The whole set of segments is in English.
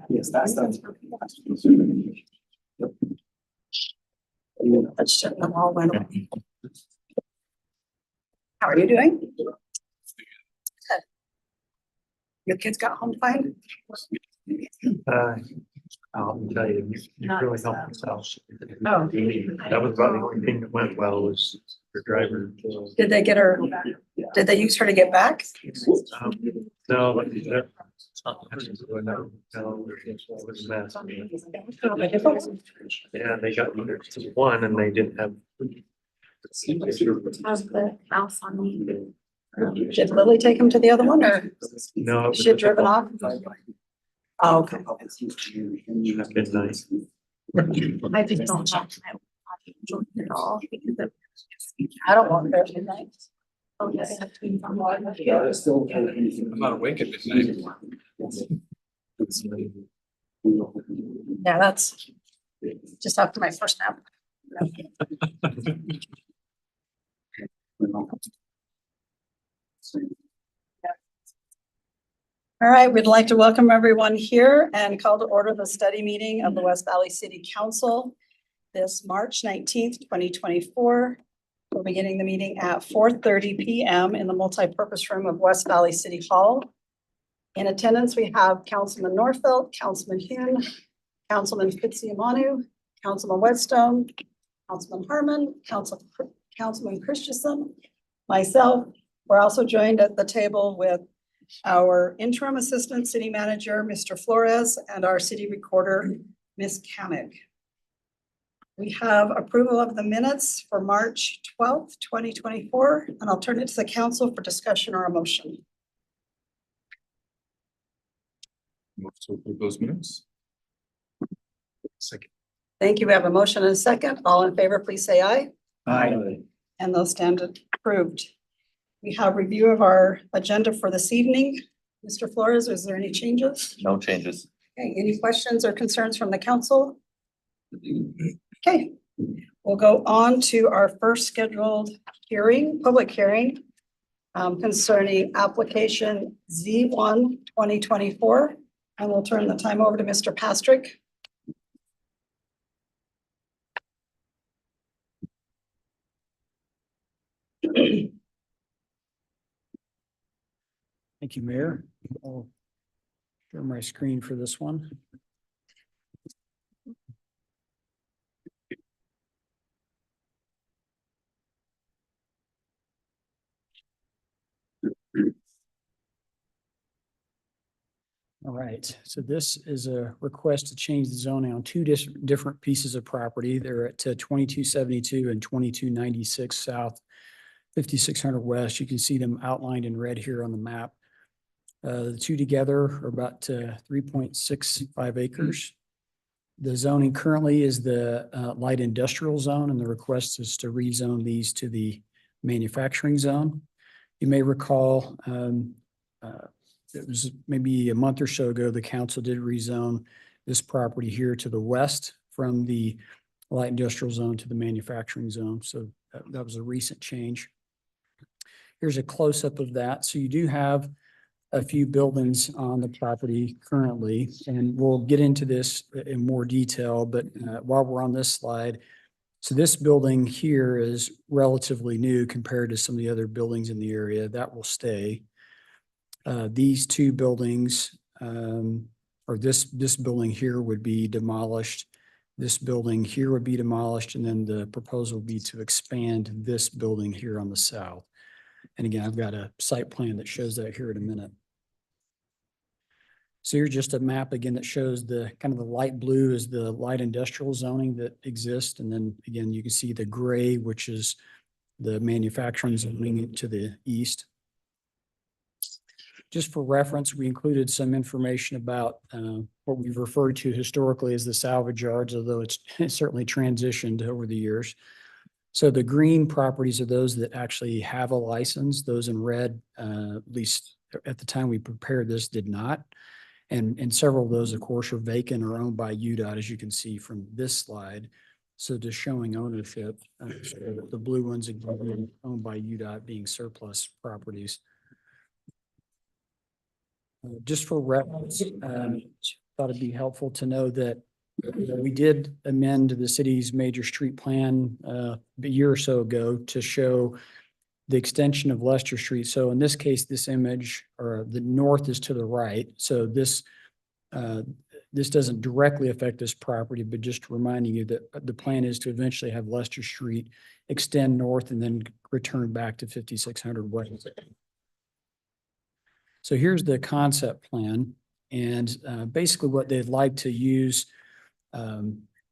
Yes, that's. Let's check them all went away. How are you doing? Good. Your kids got home fine? I'll tell you, you Not really so. helped yourself. Oh. That was about the only thing that went well was your driver. Did they get her, did they use her to get back? No, but that. No, it was a mess. Yeah, they got one and they didn't have. How's the mouse on me? Did Lily take him to the other one or No. it was she had driven off? Oh, okay. That's been nice. I just don't have time at all because I don't want her tonight. Oh, yes. I'm not awake at midnight. Yeah, that's just after my first nap. All right, we'd like to welcome everyone here and call to order the study meeting of the West Valley City Council this March 19th, 2024. We're beginning the meeting at 4:30 p.m. in the multipurpose room of West Valley City Hall. In attendance, we have Councilman Norfelt, Councilman Hume, Councilman Fitzsimmons, Councilman Whetstone, Councilman Harmon, Councilman Christensen, myself. We're also joined at the table with our interim assistant city manager, Mr. Flores, and our city recorder, Ms. Kamick. We have approval of the minutes for March 12th, 2024, and I'll turn it to the council for discussion or a motion. Move to approve those minutes. Second. Thank you. We have a motion and a second. All in favor, please say aye. Aye. And those stand approved. We have review of our agenda for this evening. Mr. Flores, is there any changes? No changes. Okay, any questions or concerns from the council? Okay, we'll go on to our first scheduled hearing, public hearing concerning application Z1 2024. And we'll turn the time over to Mr. Pastrick. Thank you, Mayor. I'll share my screen for this one. All right, so this is a request to change the zoning on two different pieces of property. They're at 2272 and 2296 South, 5600 West. You can see them outlined in red here on the map. The two together are about 3.65 acres. The zoning currently is the light industrial zone, and the request is to rezone these to the manufacturing zone. You may recall it was maybe a month or so ago, the council did rezone this property here to the west from the light industrial zone to the manufacturing zone. So that was a recent change. Here's a close-up of that. So you do have a few buildings on the property currently, and we'll get into this in more detail, but while we're on this slide, so this building here is relatively new compared to some of the other buildings in the area. That will stay. These two buildings, or this building here would be demolished. This building here would be demolished, and then the proposal would be to expand this building here on the south. And again, I've got a site plan that shows that here in a minute. So here's just a map again that shows the kind of the light blue is the light industrial zoning that exists. And then again, you can see the gray, which is the manufacturing zoning to the east. Just for reference, we included some information about what we've referred to historically as the salvage yards, although it's certainly transitioned over the years. So the green properties are those that actually have a license. Those in red, at least at the time we prepared this, did not. And several of those, of course, are vacant or owned by UDOT, as you can see from this slide. So just showing ownership, so the blue ones again owned by UDOT being surplus properties. Just for reference, thought it'd be helpful to know that we did amend the city's major street plan a year or so ago to show the extension of Leicester Street. So in this case, this image, or the north is to the right. So this doesn't directly affect this property, but just reminding you that the plan is to eventually have Leicester Street extend north and then return back to 5600 West. So here's the concept plan, and basically what they'd like to use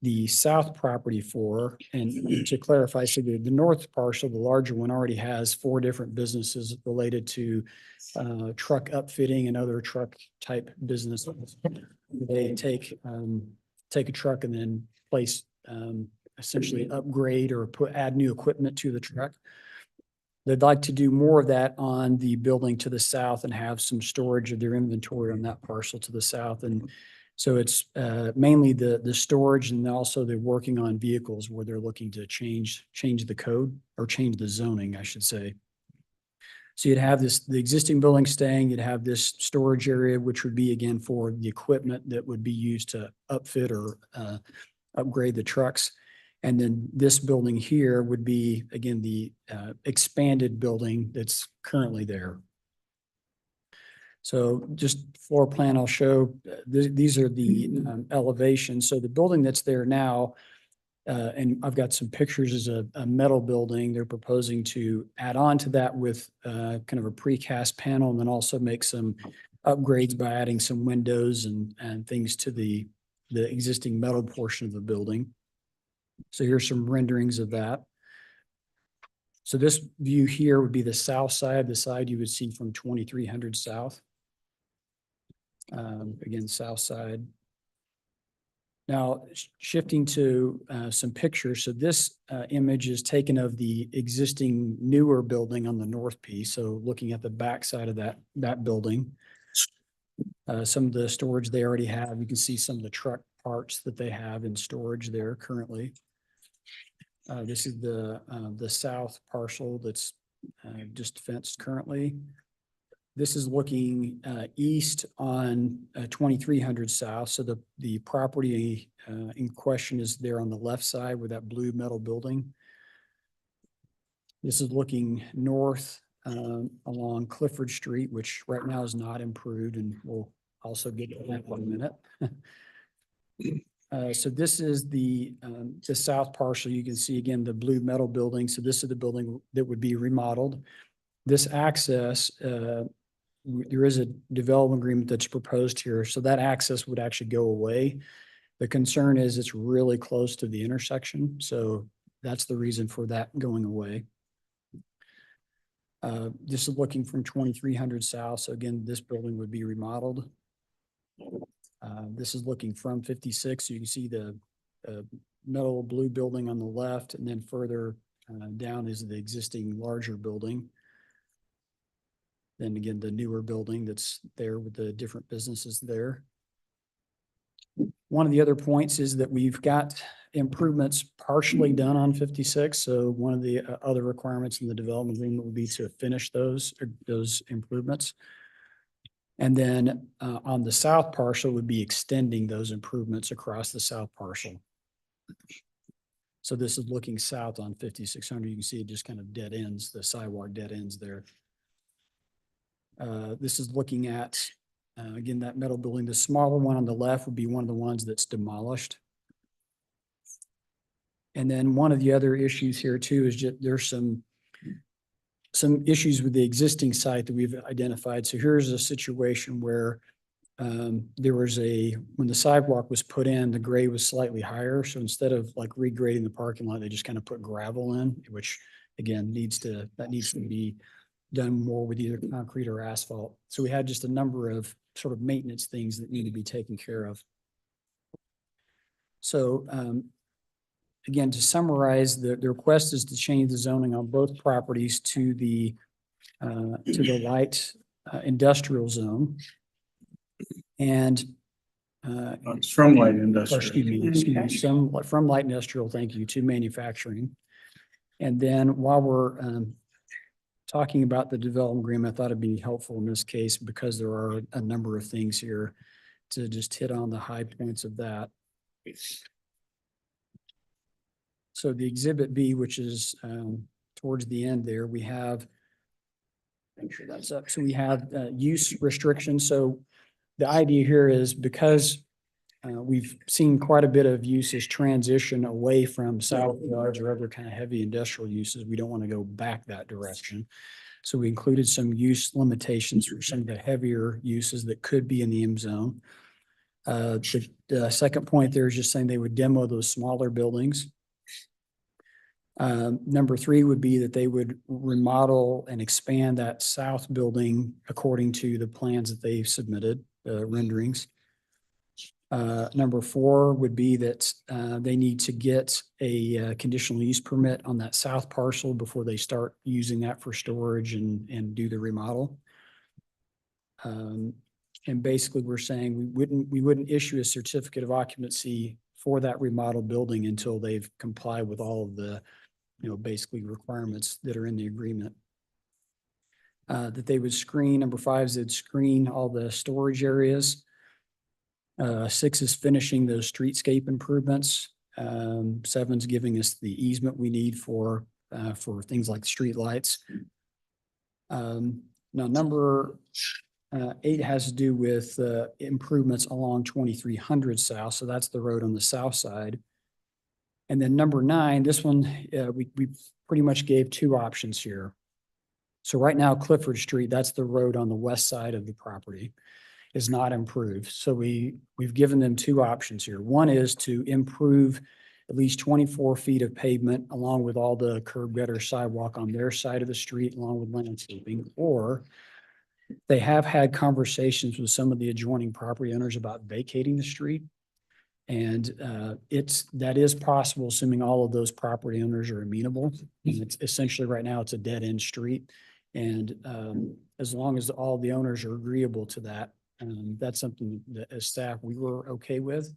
the south property for, and to clarify, so the north parcel, the larger one, already has 4 different businesses related to truck upfitting and other truck type businesses. They take a truck and then place essentially upgrade or add new equipment to the truck. They'd like to do more of that on the building to the south and have some storage of their inventory on that parcel to the south. And so it's mainly the storage, and also they're working on vehicles where they're looking to change the code, or change the zoning, I should say. So you'd have the existing building staying, you'd have this storage area, which would be again for the equipment that would be used to upfit or upgrade the trucks. And then this building here would be, again, the expanded building that's currently there. So just floor plan, I'll show, these are the elevations. So the building that's there now, and I've got some pictures, is a metal building. They're proposing to add on to that with kind of a precast panel, and then also make some upgrades by adding some windows and things to the existing metal portion of the building. So here's some renderings of that. So this view here would be the south side, the side you would see from 2300 South. Again, south side. Now, shifting to some pictures. So this image is taken of the existing newer building on the north piece. So looking at the back side of that building. Some of the storage they already have. You can see some of the truck parts that they have in storage there currently. This is the south parcel that's just fenced currently. This is looking east on 2300 South. So the property in question is there on the left side with that blue metal building. This is looking north along Clifford Street, which right now is not improved, and we'll also get to that in a minute. So this is the south parcel. You can see again the blue metal building. So this is the building that would be remodeled. This access, there is a development agreement that's proposed here. So that access would actually go away. The concern is it's really close to the intersection. So that's the reason for that going away. This is looking from 2300 South. So again, this building would be remodeled. This is looking from 56. So you can see the metal blue building on the left, and then further down is the existing larger building. Then again, the newer building that's there with the different businesses there. One of the other points is that we've got improvements partially done on 56. So one of the other requirements in the development agreement would be to finish those improvements. And then on the south parcel would be extending those improvements across the south parcel. So this is looking south on 5600. You can see it just kind of dead ends, the sidewalk dead ends there. This is looking at, again, that metal building. The smaller one on the left would be one of the ones that's demolished. And then one of the other issues here too is just there's some issues with the existing site that we've identified. So here's a situation where there was when the sidewalk was put in, the grade was slightly higher. So instead of like regrading the parking lot, they just kind of put gravel in, which again needs to be done more with either concrete or asphalt. So we had just a number of sort of maintenance things that need to be taken care of. So again, to summarize, the request is to change the zoning on both properties to the light industrial zone. And It's from light or industrial. excuse me, from light industrial, thank you, to manufacturing. And then while we're talking about the development agreement, I thought it'd be helpful in this case because there are a number of things here to just hit on the high points of that. So the exhibit B, which is towards the end there, we have, make sure that's up. So we have use restrictions. So the idea here is because we've seen quite a bit of uses transition away from salad yards or other kind of heavy industrial uses. We don't want to go back that direction. So we included some use limitations for some of the heavier uses that could be in the M zone. The second point there is just saying they would demo those smaller buildings. Number 3 would be that they would remodel and expand that south building according to the plans that they've submitted, renderings. Number 4 would be that they need to get a conditional use permit on that south parcel before they start using that for storage and do the remodel. And basically, we're saying we wouldn't issue a certificate of occupancy for that remodel building until they've complied with all of the, basically requirements that are in the agreement. That they would screen, number 5 is they'd screen all the storage areas. 6 is finishing those streetscape improvements. 7 is giving us the easement we need for things like street lights. Now, number 8 has to do with improvements along 2300 South. So that's the road on the south side. And then number 9, this one, we pretty much gave 2 options here. So right now, Clifford Street, that's the road on the west side of the property, is not improved. So we've given them 2 options here. One is to improve at least 24 feet of pavement along with all the curb gutter sidewalk on their side of the street, along with landscaping. Or they have had conversations with some of the adjoining property owners about vacating the street. And that is possible, assuming all of those property owners are amenable. And it's essentially right now it's a dead end street. And as long as all the owners are agreeable to that, that's something that as staff, we were okay with.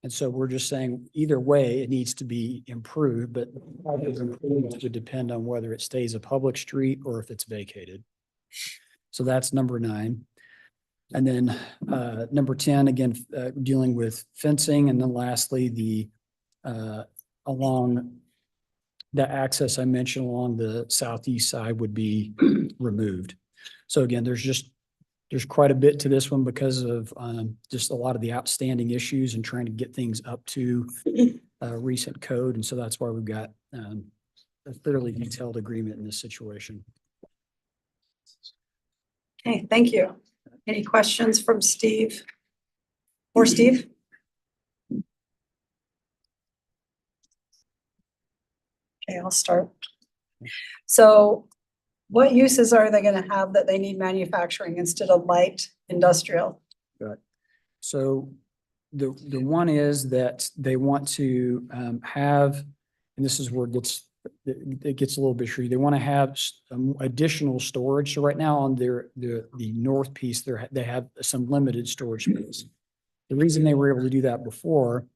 And so we're just saying either way, it needs to be improved, but it would depend on whether it stays a public street or if it's vacated. So that's number 9. And then number 10, again, dealing with fencing. And then lastly, along the access I mentioned along the southeast side would be removed. So again, there's quite a bit to this one because of just a lot of the outstanding issues and trying to get things up to recent code. And so that's why we've got a fairly detailed agreement in this situation. Okay, thank you. Any questions from Steve? Or Steve? Okay, I'll start. So what uses are they going to have that they need manufacturing instead of light industrial? Right. So the one is that they want to have, and this is where it gets a little bit tricky. They want to have additional storage. So right now on the north piece, they have some limited storage space. The reason they were able to do that before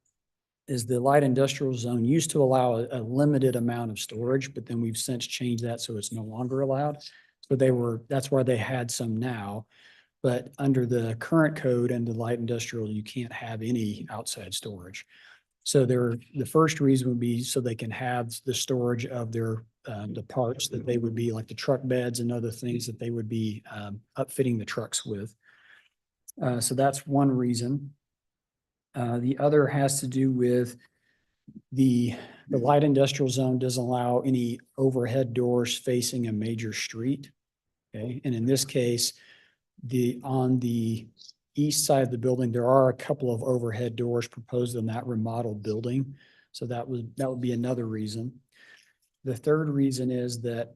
is the light industrial zone used to allow a limited amount of storage, but then we've since changed that so it's no longer allowed. So that's why they had some now. But under the current code and the light industrial, you can't have any outside storage. So the first reason would be so they can have the storage of their the parts that they would be like the truck beds and other things that they would be upfitting the trucks with. So that's one reason. The other has to do with the light industrial zone doesn't allow any overhead doors facing a major street. Okay, and in this case, on the east side of the building, there are a couple of overhead doors proposed in that remodeled building. So that would be another reason. The third reason is that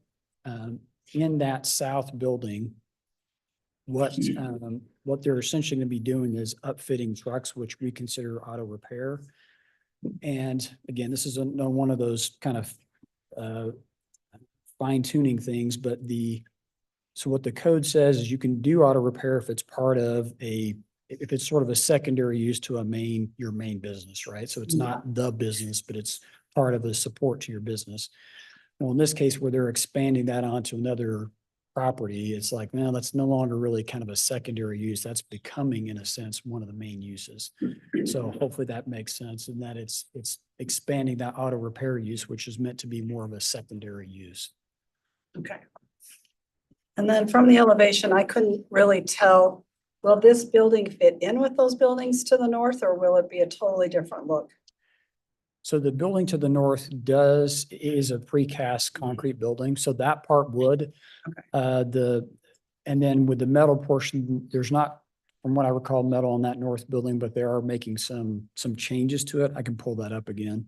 in that south building, what they're essentially going to be doing is upfitting trucks, which we consider auto repair. And again, this is one of those kind of fine tuning things, but so what the code says is you can do auto repair if it's part of if it's sort of a secondary use to your main business, right? So it's not the business, but it's part of the support to your business. Well, in this case, where they're expanding that onto another property, it's like, man, that's no longer really kind of a secondary use. That's becoming, in a sense, one of the main uses. So hopefully that makes sense, and that it's expanding that auto repair use, which is meant to be more of a secondary use. Okay. And then from the elevation, I couldn't really tell, will this building fit in with those buildings to the north, or will it be a totally different look? So the building to the north is a precast concrete building, so that part would. Okay. And then with the metal portion, there's not, from what I recall, metal on that north building, but they are making some changes to it. I can pull that up again.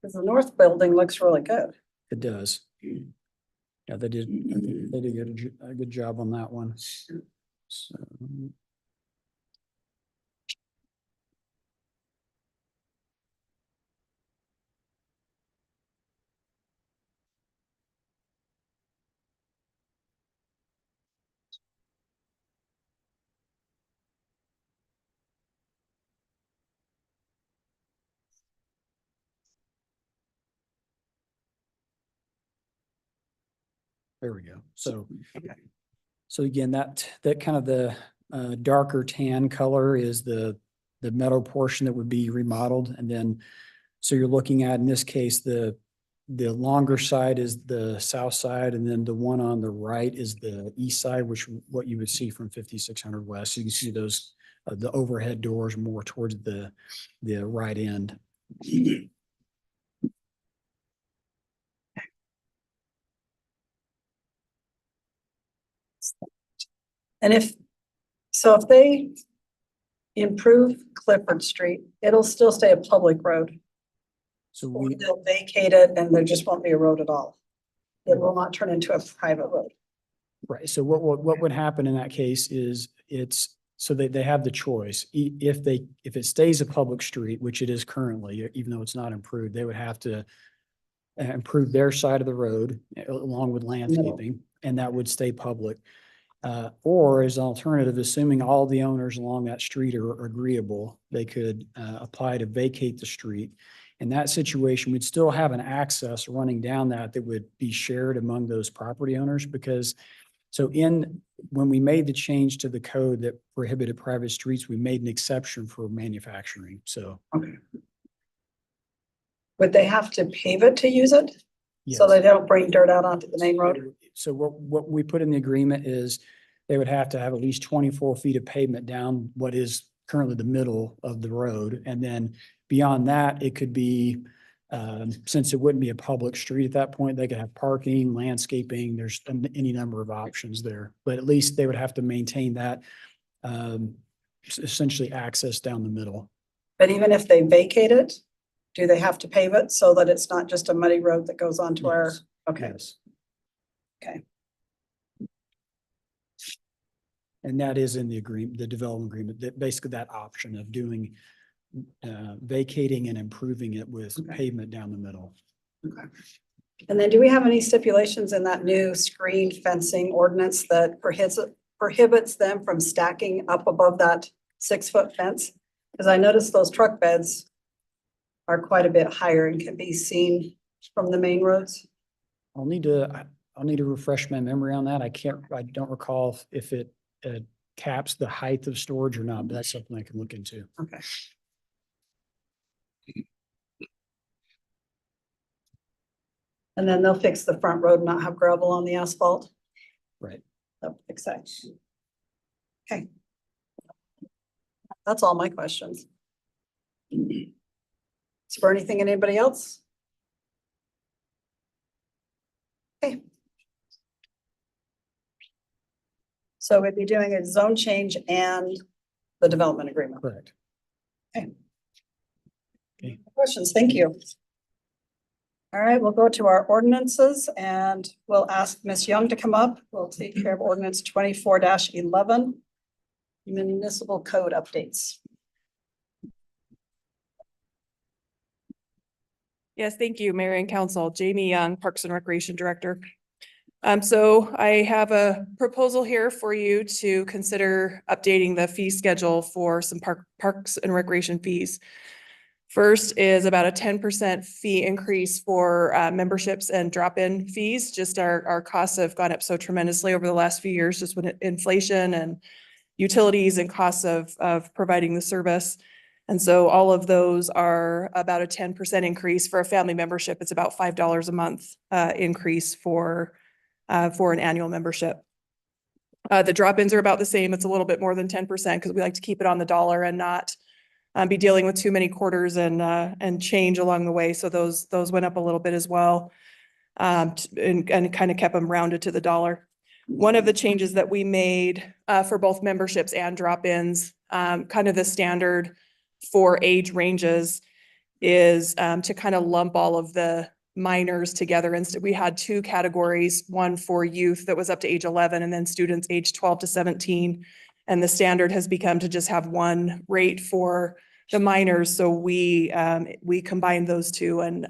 Because the north building looks really good. It does. Yeah, they did a good job on that one. So, there we go. So again, that kind of the darker tan color is the metal portion that would be remodeled. And then, so you're looking at, in this case, the longer side is the south side, and then the one on the right is the east side, which what you would see from 5600 West. So you can see those, the overhead doors more towards the right end. And if they improve Clifford Street, it'll still stay a public road. So Or they'll vacate it and there just won't be a road at all. It will not turn into a private road. right. So what would happen in that case is so they have the choice. If it stays a public street, which it is currently, even though it's not improved, they would have to improve their side of the road along with landscaping, and that would stay public. Or as an alternative, assuming all the owners along that street are agreeable, they could apply to vacate the street. In that situation, we'd still have an access running down that would be shared among those property owners, because when we made the change to the code that prohibited private streets, we made an exception for manufacturing. So. Okay. Would they have to pave it to use it? Yes. So they don't bring dirt out onto the main road? So what we put in the agreement is they would have to have at least 24 feet of pavement down what is currently the middle of the road. And then beyond that, it could be, since it wouldn't be a public street at that point, they could have parking, landscaping, there's any number of options there. But at least they would have to maintain that essentially access down the middle. But even if they vacate it, do they have to pave it so that it's not just a muddy road that goes onto our, Yes. okay, Yes. okay. And that is in the agreement, the development agreement, that basically that option of doing, vacating and improving it with Okay. pavement down the middle. Okay. And then do we have any stipulations in that new screen fencing ordinance that prohibits them from stacking up above that 6-foot fence? Because I noticed those truck beds are quite a bit higher and can be seen from the main roads. I'll need to refresh my memory on that. I don't recall if it caps the height of storage or not, but that's something I can look into. Okay. And then they'll fix the front road, not have gravel on the asphalt. Right. They'll fix that. Okay. That's all my questions. Is there anything, anybody else? Okay. So we'd be doing a zone change and the development agreement. Correct. Questions, thank you. All right, we'll go to our ordinances and we'll ask Ms. Young to come up. We'll take care of ordinance 24-11. Municipal code updates. Yes, thank you, Mayor and Council. Jamie Young, Parks and Recreation Director. So I have a proposal here for you to consider updating the fee schedule for some parks and recreation fees. First is about a 10% fee increase for memberships and drop-in fees. Just our costs have gone up so tremendously over the last few years, just with inflation and utilities and costs of providing the service. And so all of those are about a 10% increase. For a family membership, it's about $5 a month increase for an annual membership. The drop-ins are about the same. It's a little bit more than 10% because we like to keep it on the dollar and not be dealing with too many quarters and change along the way. So those went up a little bit as well, and kind of kept them rounded to the dollar. One of the changes that we made for both memberships and drop-ins, kind of the standard for age ranges, is to kind of lump all of the minors together. Instead, we had two categories, one for youth that was up to age 11 and then students age 12 to 17. And the standard has become to just have one rate for the minors. So we combined those two and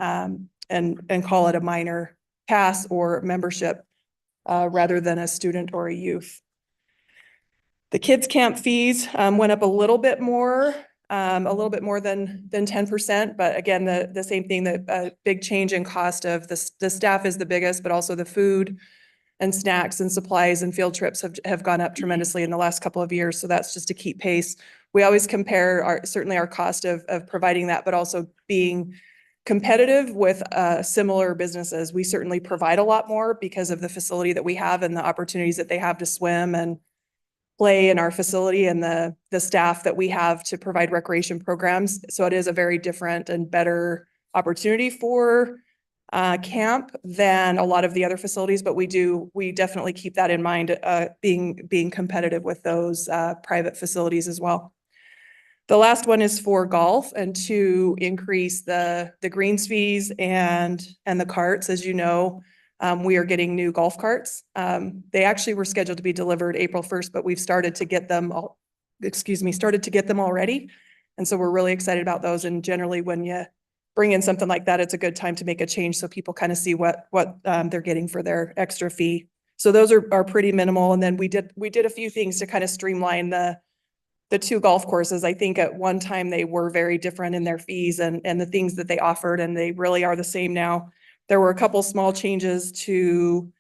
call it a minor pass or membership rather than a student or a youth. The kids camp fees went up a little bit more than 10%. But again, the same thing, the big change in cost of the staff is the biggest, but also the food and snacks and supplies and field trips have gone up tremendously in the last couple of years. So that's just to keep pace. We always compare certainly our cost of providing that, but also being competitive with similar businesses. We certainly provide a lot more because of the facility that we have and the opportunities that they have to swim and play in our facility and the staff that we have to provide recreation programs. So it is a very different and better opportunity for camp than a lot of the other facilities, but we definitely keep that in mind, being competitive with those private facilities as well. The last one is for golf and to increase the greens fees and the carts. As you know, we are getting new golf carts. They actually were scheduled to be delivered April 1st, but we've started to get them already. And so we're really excited about those. And generally when you bring in something like that, it's a good time to make a change so people kind of see what they're getting for their extra fee. So those are pretty minimal. And then we did a few things to kind of streamline the two golf courses. I think at one time they were very different in their fees and the things that they offered, and they really are the same now. There were a couple small changes to,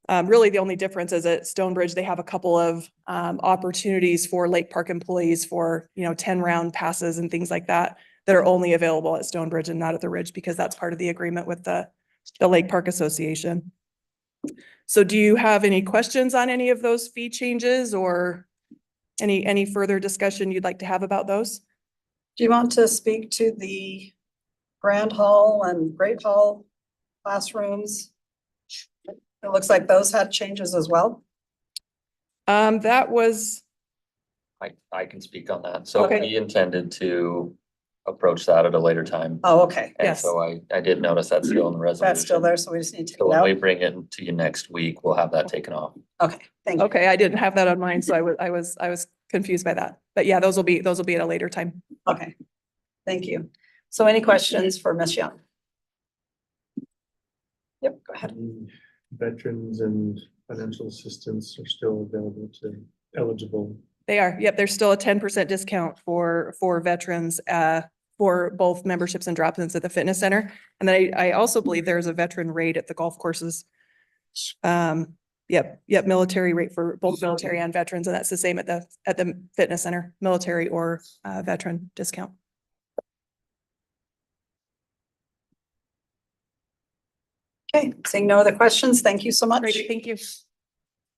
really the only difference is at Stonebridge, they have a couple of opportunities for Lake Park employees for, 10-round passes and things like that are only available at Stonebridge and not at the Ridge, because that's part of the agreement with the Lake Park Association. So do you have any questions on any of those fee changes or any further discussion you'd like to have about those? Do you want to speak to the Grand Hall and Great Hall classrooms? It looks like those had changes as well. That was, I can speak on that. So Okay. we intended to approach that at a later time. Oh, okay. And yes. so I did notice that's still in the resolution. That's still there, so we just need to take So it when we out. bring it to you next week, we'll have that taken off. Okay, thank you. okay, I didn't have that on mine, so I was confused by that. But yeah, those will be at a later time. Okay, thank you. So any questions for Ms. Young? Yep, go ahead. Veterans and financial assistance are still available to eligible. They are, yep, there's still a 10% discount for veterans for both memberships and drop-ins at the fitness center. And then I also believe there's a veteran rate at the golf courses. Yep, military rate for both military and veterans, and that's the same at the fitness center, military or veteran discount. Okay, seeing no other questions, thank you so much. Great, thank you.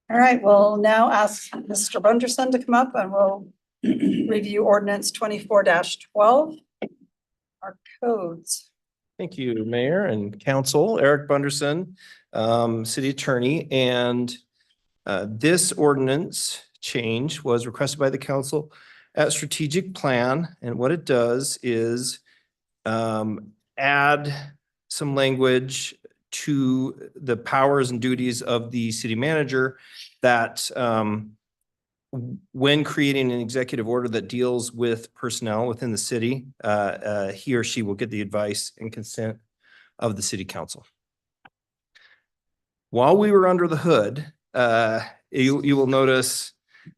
All right, we'll now ask Mr. Bunderson to come up and we'll review ordinance 24-12. Our codes. Thank you, Mayor and Council. Eric Bunderson, City Attorney, and this ordinance change was requested by the council at strategic plan. And what it does is add some language to the powers and duties of the city manager that when creating an executive order that deals with personnel within the city, he or she will get the advice and consent of the city council. While we were under the hood, you will notice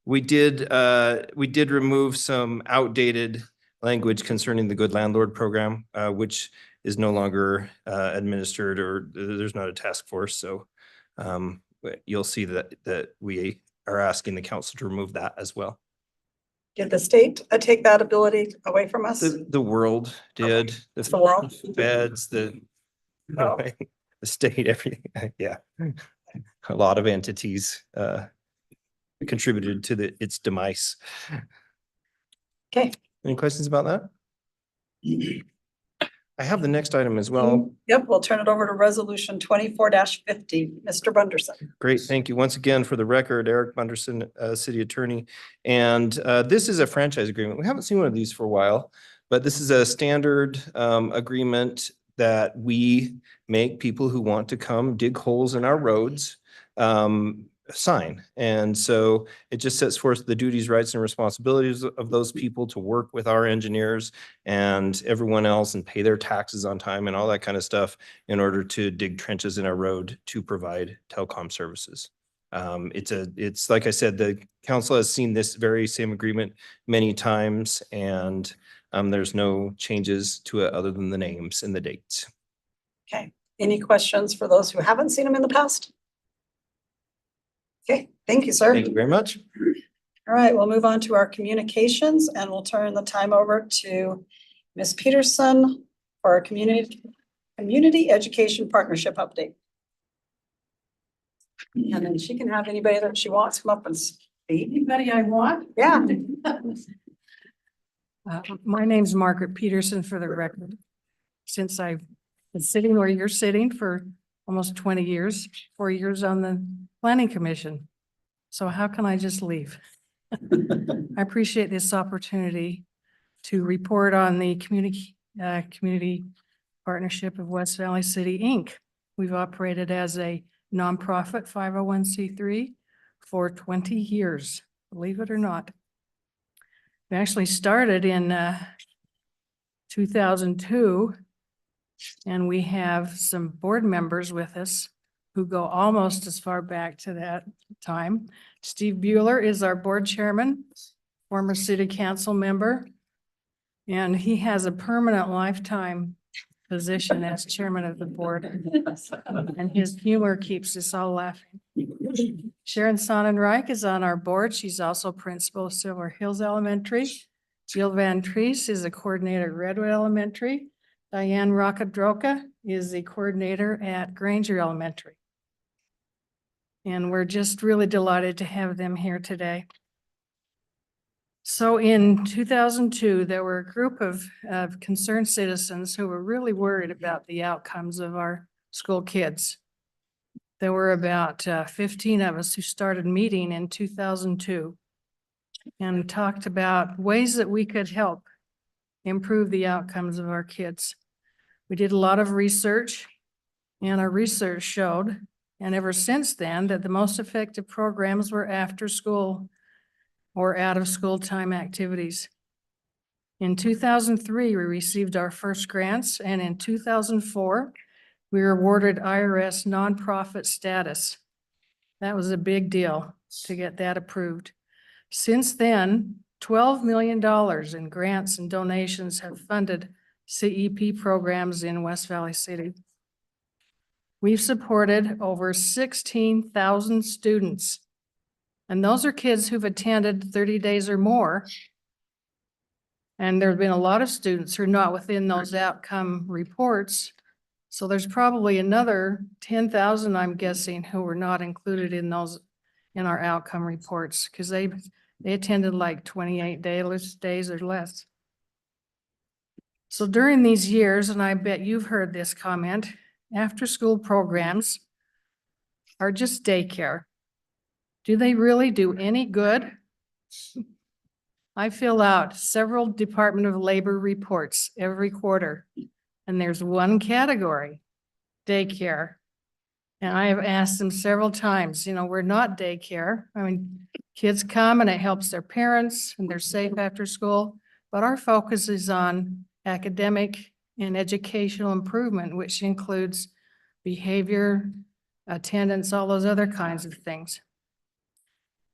we did remove some outdated language concerning the Good Landlord Program, which is no longer administered, or there's not a task force. So you'll see that we are asking the council to remove that as well. Did the state take that ability away from us? The world did. The world? Feds, Oh. the state, everything. Yeah. A lot of entities contributed to its demise. Okay. Any questions about that? I have the next item as well. Yep, we'll turn it over to resolution 24-50. Mr. Bunderson. Great, thank you. Once again, for the record, Eric Bunderson, City Attorney. And this is a franchise agreement. We haven't seen one of these for a while, but this is a standard agreement that we make people who want to come dig holes in our roads sign. And so it just sets forth the duties, rights, and responsibilities of those people to work with our engineers and everyone else and pay their taxes on time and all that kind of stuff in order to dig trenches in our road to provide telecom services. It's like I said, the council has seen this very same agreement many times, and there's no changes to it other than the names and the dates. Okay, any questions for those who haven't seen them in the past? Okay, thank you, sir. Thank you very much. All right, we'll move on to our communications and we'll turn the time over to Ms. Peterson for our community education partnership update. And then she can have anybody that she wants come up and speak. Anybody I want? Yeah. My name's Margaret Peterson, for the record. Since I've been sitting where you're sitting for almost 20 years, 4 years on the planning commission. So how can I just leave? I appreciate this opportunity to report on the community partnership of West Valley City, Inc. We've operated as a nonprofit 501c3 for 20 years, believe it or not. We actually started in 2002, and we have some board members with us who go almost as far back to that time. Steve Bueller is our board chairman, former city council member, and he has a permanent lifetime position as chairman of the board. And his humor keeps us all laughing. Sharon Sonnenreich is on our board. She's also principal of Silver Hills Elementary. Jill Van Treese is a coordinator at Redwood Elementary. Diane Rockadroka is the coordinator at Granger Elementary. And we're just really delighted to have them here today. So in 2002, there were a group of concerned citizens who were really worried about the outcomes of our school kids. There were about 15 of us who started meeting in 2002 and talked about ways that we could help improve the outcomes of our kids. We did a lot of research, and our research showed, and ever since then, that the most effective programs were after school or out of school time activities. In 2003, we received our first grants, and in 2004, we were awarded IRS nonprofit status. That was a big deal to get that approved. Since then, $12 million in grants and donations have funded CEP programs in West Valley City. We've supported over 16,000 students. And those are kids who've attended 30 days or more. And there have been a lot of students who are not within those outcome reports. So there's probably another 10,000, I'm guessing, who were not included in those, in our outcome reports, because they attended like 28 days or less. So during these years, and I bet you've heard this comment, after school programs are just daycare. Do they really do any good? I fill out several Department of Labor reports every quarter, and there's one category, daycare. And I have asked them several times, you know, we're not daycare. I mean, kids come and it helps their parents and they're safe after school, but our focus is on academic and educational improvement, which includes behavior, attendance, all those other kinds of things.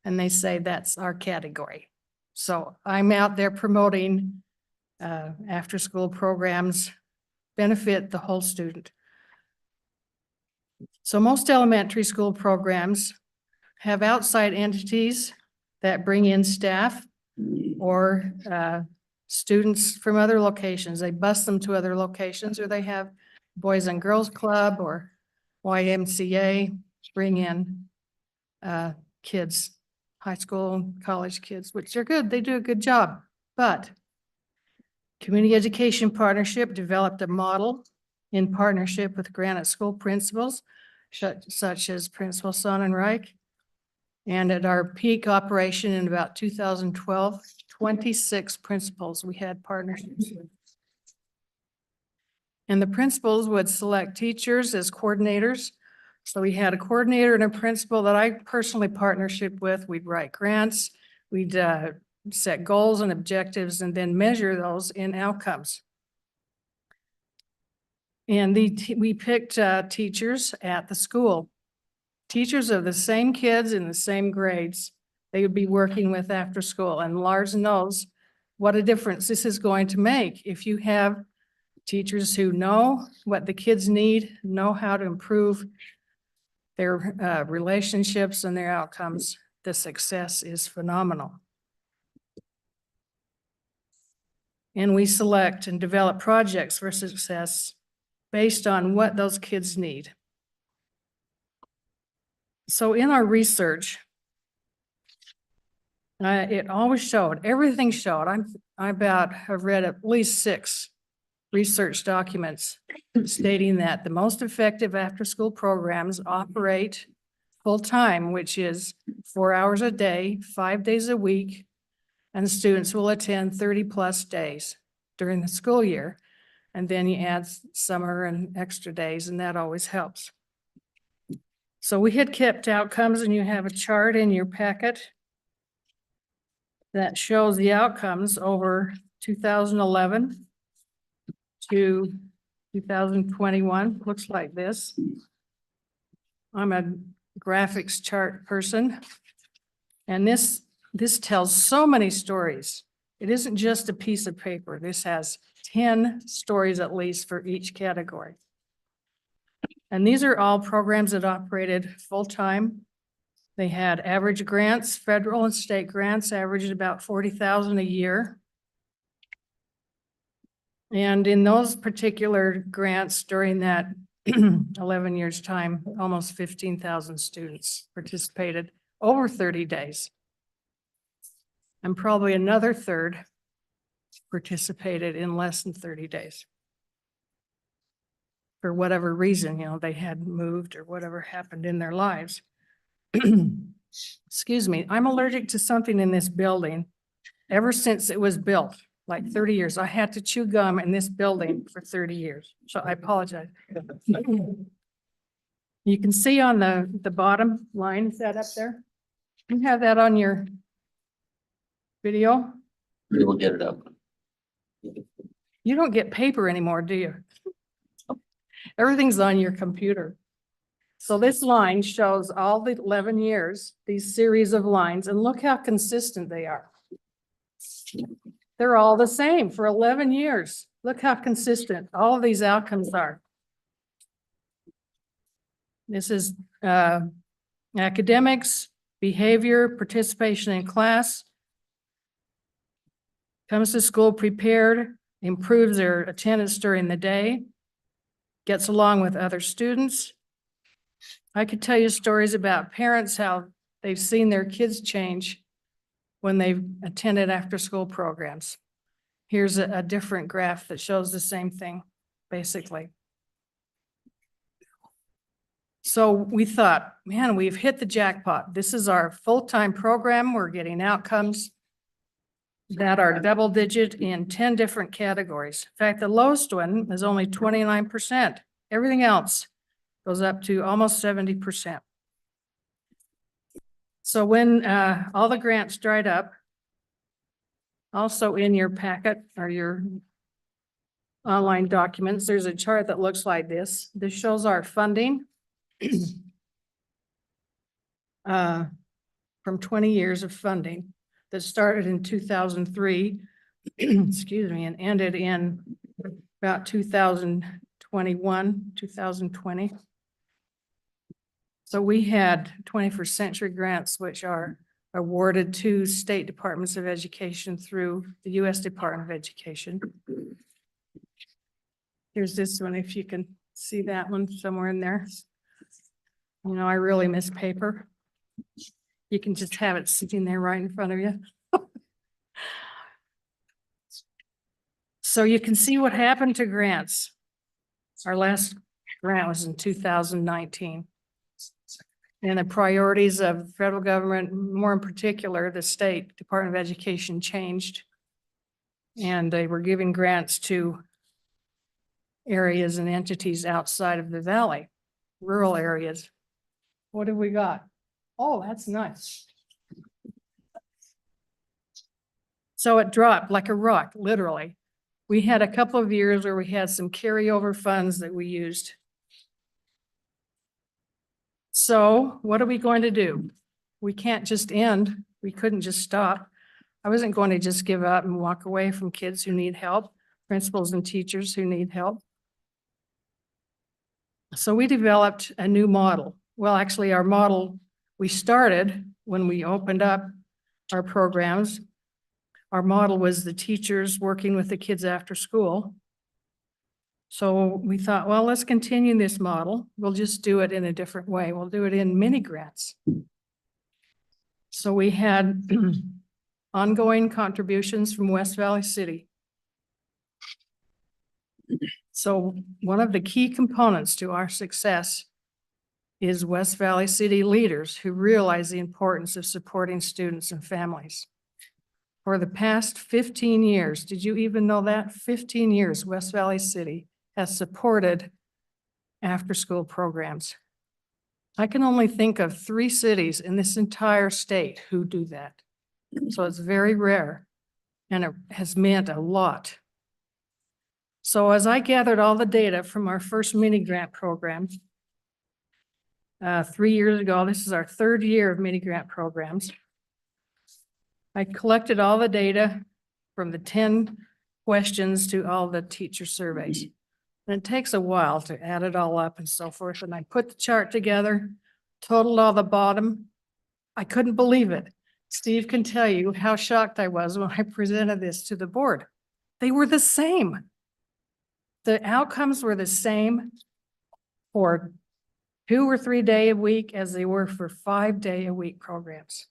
And they say that's our category. So I'm out there promoting after-school programs, benefit the whole student. So most elementary school programs have outside entities that bring in staff or students from other locations. They bus them to other locations, or they have Boys and Girls Club or YMCA bring in kids, high school, college kids, which are good. They do a good job. But Community Education Partnership developed a model in partnership with Granite School principals, such as Principal Sonnenreich. And at our peak operation in about 2012, 26 principals we had partnerships with. And the principals would select teachers as coordinators. So we had a coordinator and a principal that I personally partnership with. We'd write grants, we'd set goals and objectives, and then measure those in outcomes. And we picked teachers at the school. Teachers of the same kids in the same grades, they would be working with after school. And Lars knows what a difference this is going to make. If you have teachers who know what the kids need, know how to improve their relationships and their outcomes, the success is phenomenal. And we select and develop projects for success based on what those kids need. So in our research, it always showed, everything showed, I've read at least 6 research documents stating that the most effective after-school programs operate full-time, which is 4 hours a day, 5 days a week, and students will attend 30+ days during the school year. And then you add summer and extra days, and that always helps. So we had kept outcomes, and you have a chart in your packet that shows the outcomes over 2011 to 2021. Looks like this. I'm a graphics chart person, and this tells so many stories. It isn't just a piece of paper. This has 10 stories at least for each category. And these are all programs that operated full-time. They had average grants, federal and state grants averaged about $40,000 a year. And in those particular grants during that 11 years time, almost 15,000 students participated over 30 days. And probably another third participated in less than 30 days. For whatever reason, they had moved or whatever happened in their lives. Excuse me, I'm allergic to something in this building ever since it was built, like 30 years. I had to chew gum in this building for 30 years, so I apologize. You can see on the bottom line, is that up there? You have that on your video? We will get it up. You don't get paper anymore, do you? Everything's on your computer. So this line shows all the 11 years, these series of lines, and look how consistent they are. They're all the same for 11 years. Look how consistent all of these outcomes are. This is academics, behavior, participation in class, comes to school prepared, improves their attendance during the day, gets along with other students. I could tell you stories about parents, how they've seen their kids change when they've attended after-school programs. Here's a different graph that shows the same thing, basically. So we thought, man, we've hit the jackpot. This is our full-time program. We're getting outcomes that are double digit in 10 different categories. In fact, the lowest one is only 29%. Everything else goes up to almost 70%. So when all the grants dried up, also in your packet or your online documents, there's a chart that looks like this. This shows our funding from 20 years of funding that started in 2003, excuse me, and ended in about 2021, 2020. So we had 21st Century grants, which are awarded to state departments of education through the U.S. Department of Education. Here's this one, if you can see that one somewhere in there. You know, I really miss paper. You can just have it sitting there right in front of you. So you can see what happened to grants. Our last grant was in 2019. And the priorities of the federal government, more in particular, the state Department of Education changed. And they were giving grants to areas and entities outside of the valley, rural areas. What have we got? Oh, that's nice. So it dropped like a rock, literally. We had a couple of years where we had some carryover funds that we used. So what are we going to do? We can't just end. We couldn't just stop. I wasn't going to just give up and walk away from kids who need help, principals and teachers who need help. So we developed a new model. Well, actually, our model, we started when we opened up our programs. Our model was the teachers working with the kids after school. So we thought, well, let's continue this model. We'll just do it in a different way. We'll do it in mini grants. So we had ongoing contributions from West Valley City. So one of the key components to our success is West Valley City leaders who realize the importance of supporting students and families. For the past 15 years, did you even know that? 15 years, West Valley City has supported after-school programs. I can only think of 3 cities in this entire state who do that. So it's very rare, and it has meant a lot. So as I gathered all the data from our first mini grant program, 3 years ago, this is our 3rd year of mini grant programs. I collected all the data from the 10 questions to all the teacher surveys. And it takes a while to add it all up and so forth. And I put the chart together, totaled all the bottom. I couldn't believe it. Steve can tell you how shocked I was when I presented this to the board. They were the same. The outcomes were the same for 2 or 3 day a week as they were for 5 day a week programs.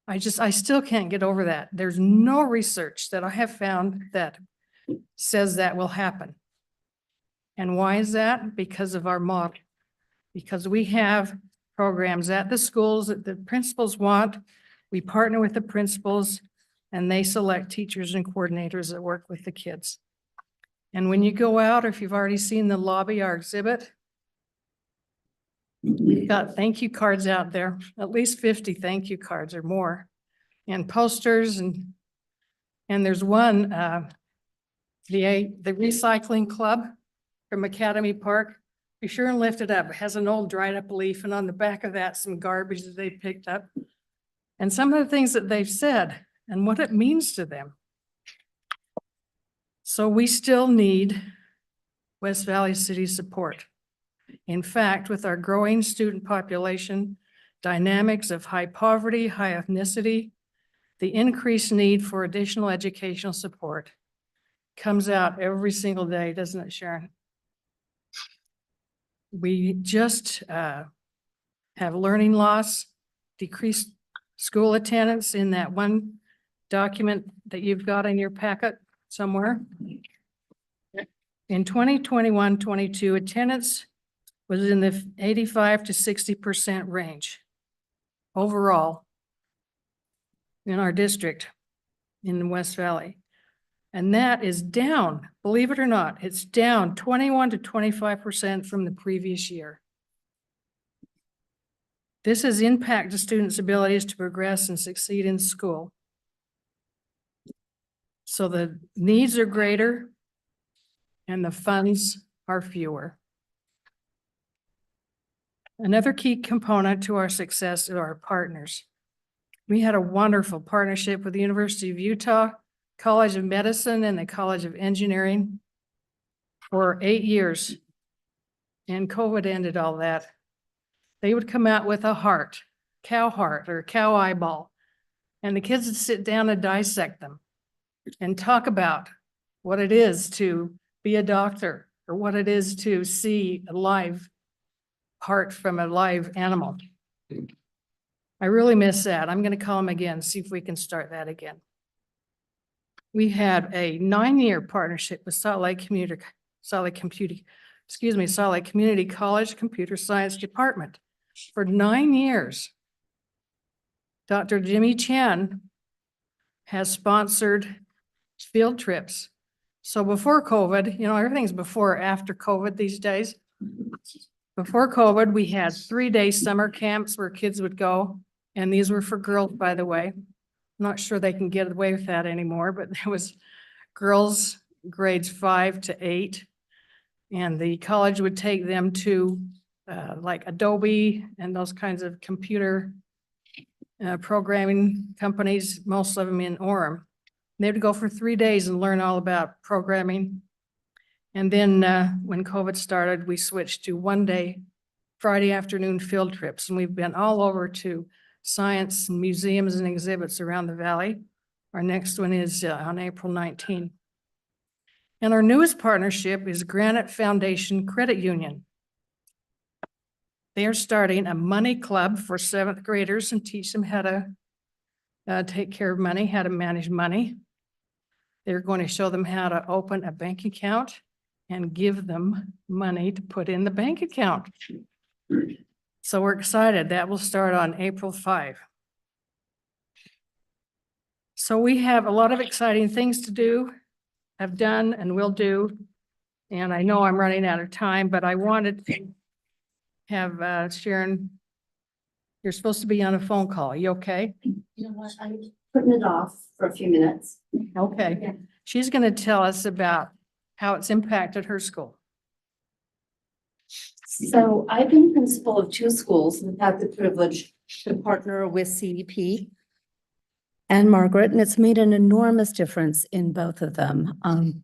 I still can't get over that. There's no research that I have found that says that will happen. And why is that? Because of our model. Because we have programs at the schools that the principals want. We partner with the principals and they select teachers and coordinators that work with the kids. And when you go out, or if you've already seen the lobby, our exhibit, we've got thank you cards out there, at least 50 thank you cards or more, and posters. And there's one, the recycling club from Academy Park. Be sure and lift it up. It has an old dried up leaf, and on the back of that, some garbage that they picked up. And some of the things that they've said and what it means to them. So we still need West Valley City support. In fact, with our growing student population, dynamics of high poverty, high ethnicity, the increased need for additional educational support comes out every single day, doesn't it, Sharon? We just have learning loss, decreased school attendance in that one document that you've got in your packet somewhere. In 2021-22, attendance was in the 85 to 60% range overall in our district in the West Valley. And that is down, believe it or not, it's down 21 to 25% from the previous year. This has impacted students' abilities to progress and succeed in school. So the needs are greater. and the funds are fewer. Another key component to our success are our partners. We had a wonderful partnership with the University of Utah, College of Medicine, and the College of Engineering for 8 years. And COVID ended all that. They would come out with a heart or cow eyeball, and the kids would sit down and dissect them and talk about what it is to be a doctor or what it is to see a live heart from a live animal. I really miss that. I'm going to call them again, see if we can start that again. We had a 9-year partnership with Salt Lake Community College Computer Science Department for 9 years. Dr. Jimmy Chen has sponsored field trips. So before COVID, you know, everything's before or after COVID these days. Before COVID, we had 3-day summer camps where kids would go, and these were for girls, by the way. I'm not sure they can get away with that anymore, but there was girls grades 5 to 8, and the college would take them to like Adobe and those kinds of computer programming companies, most of them in Orem. They would go for 3 days and learn all about programming. And then when COVID started, we switched to 1-day Friday afternoon field trips. And we've been all over to science and museums and exhibits around the valley. Our next one is on April 19. And our newest partnership is Granite Foundation Credit Union. They are starting a money club for 7th graders and teach them how to take care of money, how to manage money. They're going to show them how to open a bank account and give them money to put in the bank account. So we're excited. That will start on April 5. So we have a lot of exciting things to do, have done and will do. And I know I'm running out of time, but I wanted to have Sharon, you're supposed to be on a phone call. You okay? You know what, I'm putting it off for a few minutes. Okay. Yeah. She's going to tell us about how it's impacted her school. So I've been principal of 2 schools and had the privilege to partner with CDP and Margaret, and it's made an enormous difference in both of them.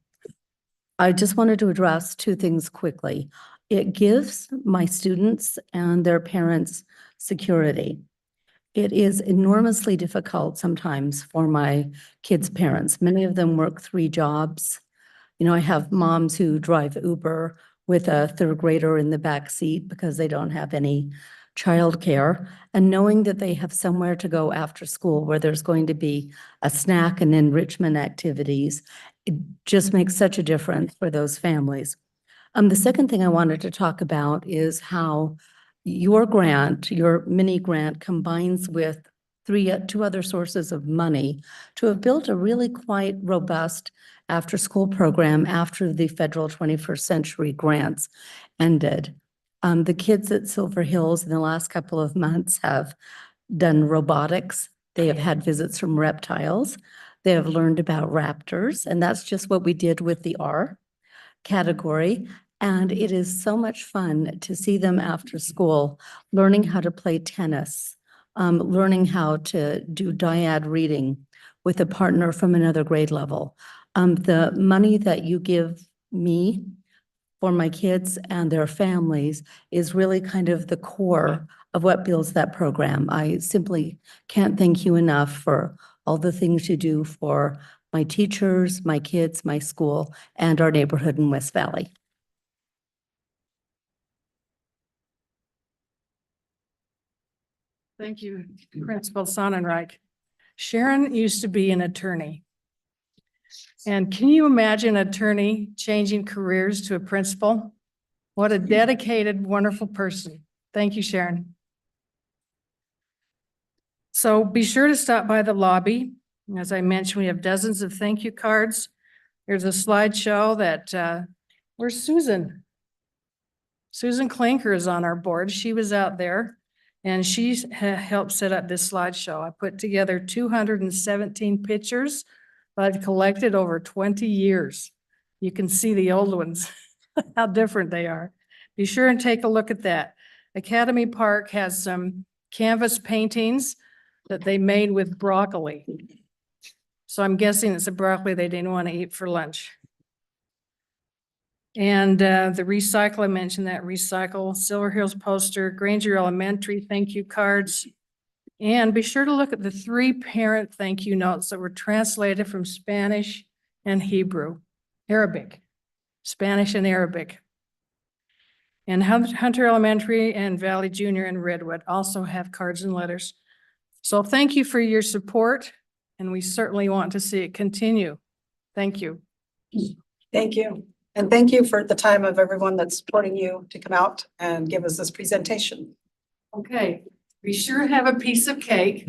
I just wanted to address 2 things quickly. It gives my students and their parents security. It is enormously difficult sometimes for my kids' parents. Many of them work 3 jobs. You know, I have moms who drive Uber with a 3rd grader in the back seat because they don't have any childcare. And knowing that they have somewhere to go after school where there's going to be a snack and enrichment activities, it just makes such a difference for those families. The second thing I wanted to talk about is how your grant, your mini grant, combines with 2 other sources of money to have built a really quite robust after-school program after the federal 21st century grants ended. The kids at Silver Hills in the last couple of months have done robotics. They have had visits from reptiles. They have learned about raptors, and that's just what we did with the R category. And it is so much fun to see them after school, learning how to play tennis, learning how to do dyad reading with a partner from another grade level. The money that you give me for my kids and their families is really kind of the core of what builds that program. I simply can't thank you enough for all the things you do for my teachers, my kids, my school, and our neighborhood in West Valley. Thank you, Principal Sonnenreich. Sharon used to be an attorney. And can you imagine an attorney changing careers to a principal? What a dedicated, wonderful person. Thank you, Sharon. So be sure to stop by the lobby. As I mentioned, we have dozens of thank you cards. There's a slideshow that, where's Susan? Susan Klinker is on our board. She was out there. And she's helped set up this slideshow. I put together 217 pictures that I've collected over 20 years. You can see the old ones, how different they are. Be sure and take a look at that. Academy Park has some canvas paintings that they made with broccoli. So I'm guessing it's a broccoli they didn't want to eat for lunch. And the recycle, I mentioned that recycle, Silver Hills poster, Granger Elementary thank you cards. And be sure to look at the 3 parent thank you notes that were translated from Spanish and Hebrew, Arabic, Spanish and Arabic. And Hunter Elementary and Valley Junior and Redwood also have cards and letters. So thank you for your support, and we certainly want to see it continue. Thank you. Thank you. And thank you for the time of everyone that's supporting you to come out and give us this presentation. Okay, be sure to have a piece of cake.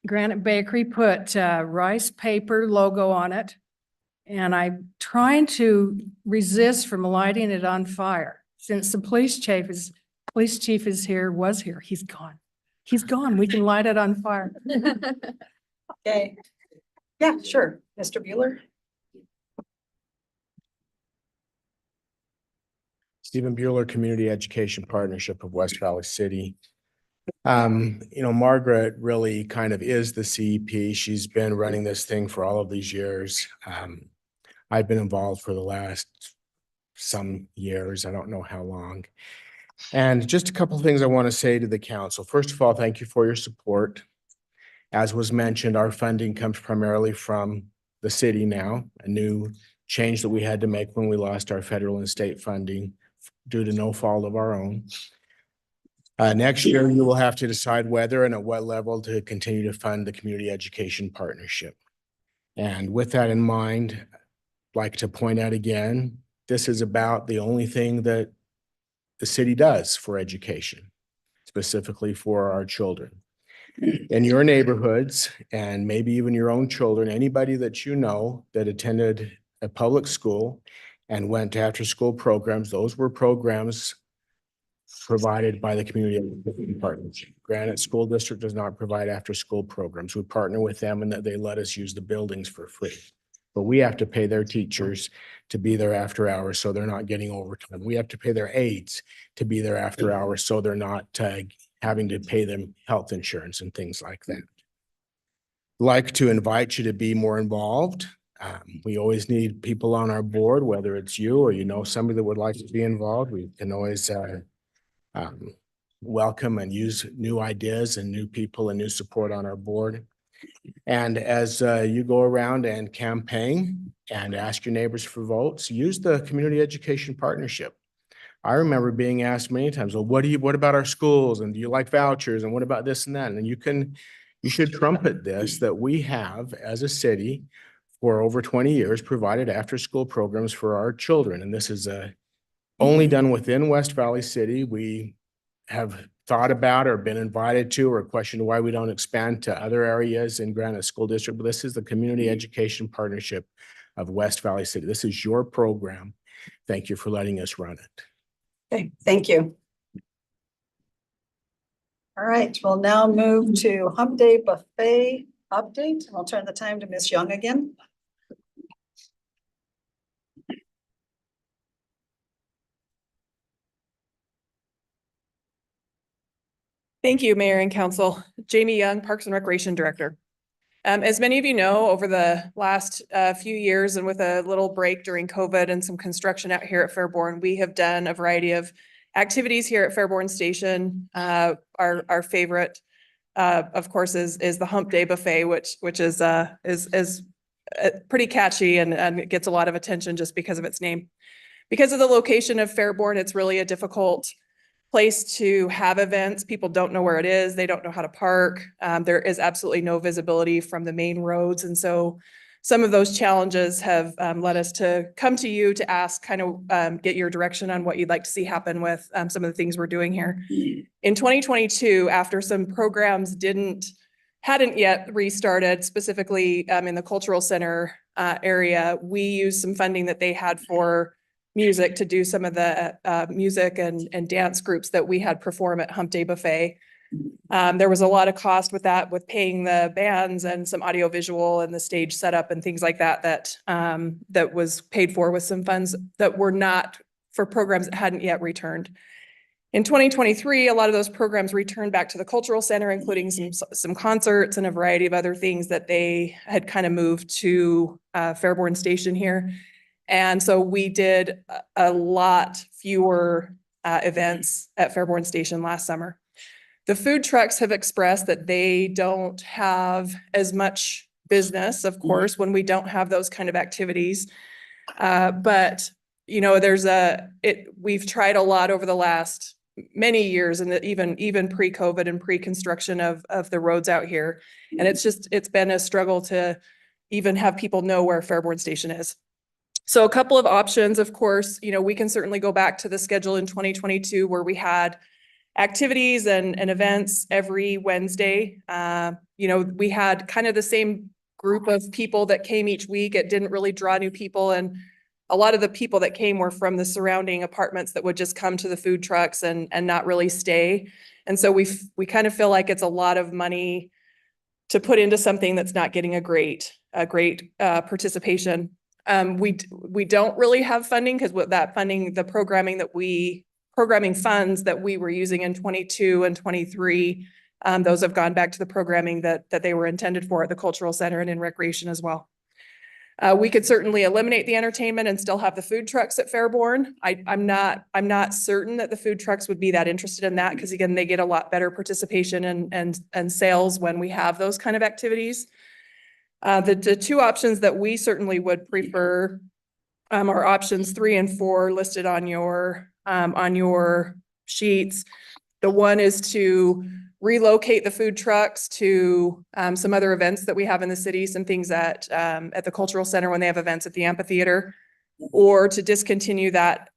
Granite Bakery put rice paper logo on it. And I'm trying to resist from lighting it on fire. Since the police chief is here, was here, he's gone. He's gone. We can light it on fire. Okay. Yeah, sure. Mr. Bueller. Stephen Bueller, Community Education Partnership of West Valley City. Margaret really kind of is the CEP. She's been running this thing for all of these years. I've been involved for the last some years. I don't know how long. And just a couple of things I want to say to the council. First of all, thank you for your support. As was mentioned, our funding comes primarily from the city now, a new change that we had to make when we lost our federal and state funding due to no fault of our own. Next year, you will have to decide whether and at what level to continue to fund the Community Education Partnership. And with that in mind, I'd like to point out again, this is about the only thing that the city does for education, specifically for our children. In your neighborhoods, and maybe even your own children, anybody that you know that attended a public school and went to after-school programs, those were programs provided by the Community Education Partnership. Granite School District does not provide after-school programs. We partner with them and that they let us use the buildings for free. But we have to pay their teachers to be there after hours, so they're not getting overtime. We have to pay their aides to be there after hours, so they're not having to pay them health insurance and things like that. Like to invite you to be more involved. We always need people on our board, whether it's you or somebody that would like to be involved. We can always welcome and use new ideas and new people and new support on our board. And as you go around and campaign and ask your neighbors for votes, use the Community Education Partnership. I remember being asked many times, well, what about our schools? And do you like vouchers? And what about this and that? And you should trumpet this, that we have as a city for over 20 years provided after-school programs for our children. And this is only done within West Valley City. We have thought about or been invited to or questioned why we don't expand to other areas in Granite School District, but this is the Community Education Partnership of West Valley City. This is your program. Thank you for letting us run it. Okay, thank you. All right, we'll now move to Hump Day Buffet update. I'll turn the time to Ms. Young again. Thank you, Mayor and Council. Jamie Young, Parks and Recreation Director. As many of you know, over the last few years and with a little break during COVID and some construction out here at Fairborn, we have done a variety of activities here at Fairborn Station. Our favorite, of course, is the Hump Day Buffet, which is pretty catchy and it gets a lot of attention just because of its name. Because of the location of Fairborn, it's really a difficult place to have events. People don't know where it is. They don't know how to park. There is absolutely no visibility from the main roads. And so some of those challenges have led us to come to you to ask, get your direction on what you'd like to see happen with some of the things we're doing here. In 2022, after some programs hadn't yet restarted, specifically in the cultural center area, we used some funding that they had for music to do some of the music and dance groups that we had perform at Hump Day Buffet. There was a lot of cost with that, with paying the bands and some audio visual and the stage setup and things like that, that was paid for with some funds that were not for programs that hadn't yet returned. In 2023, a lot of those programs returned back to the cultural center, including some concerts and a variety of other things that they had kind of moved to Fairborn Station here. And so we did a lot fewer events at Fairborn Station last summer. The food trucks have expressed that they don't have as much business, of course, when we don't have those kind of activities. But, you know, we've tried a lot over the last many years, and even pre-COVID and pre-construction of the roads out here. And it's been a struggle to even have people know where Fairborn Station is. So a couple of options, of course, you know, we can certainly go back to the schedule in 2022 where we had activities and events every Wednesday. You know, we had kind of the same group of people that came each week. It didn't really draw new people, and a lot of the people that came were from the surrounding apartments that would just come to the food trucks and not really stay. And so we kind of feel like it's a lot of money to put into something that's not getting a great participation. We don't really have funding, because with that funding, the programming funds that we were using in 22 and 23, those have gone back to the programming that they were intended for at the cultural center and in recreation as well. We could certainly eliminate the entertainment and still have the food trucks at Fairborn. I'm not certain that the food trucks would be that interested in that, because again, they get a lot better participation and sales when we have those kind of activities. The two options that we certainly would prefer are options 3 and 4 listed on your sheets. The one is to relocate the food trucks to some other events that we have in the city, some things at the cultural center when they have events at the amphitheater, or to discontinue that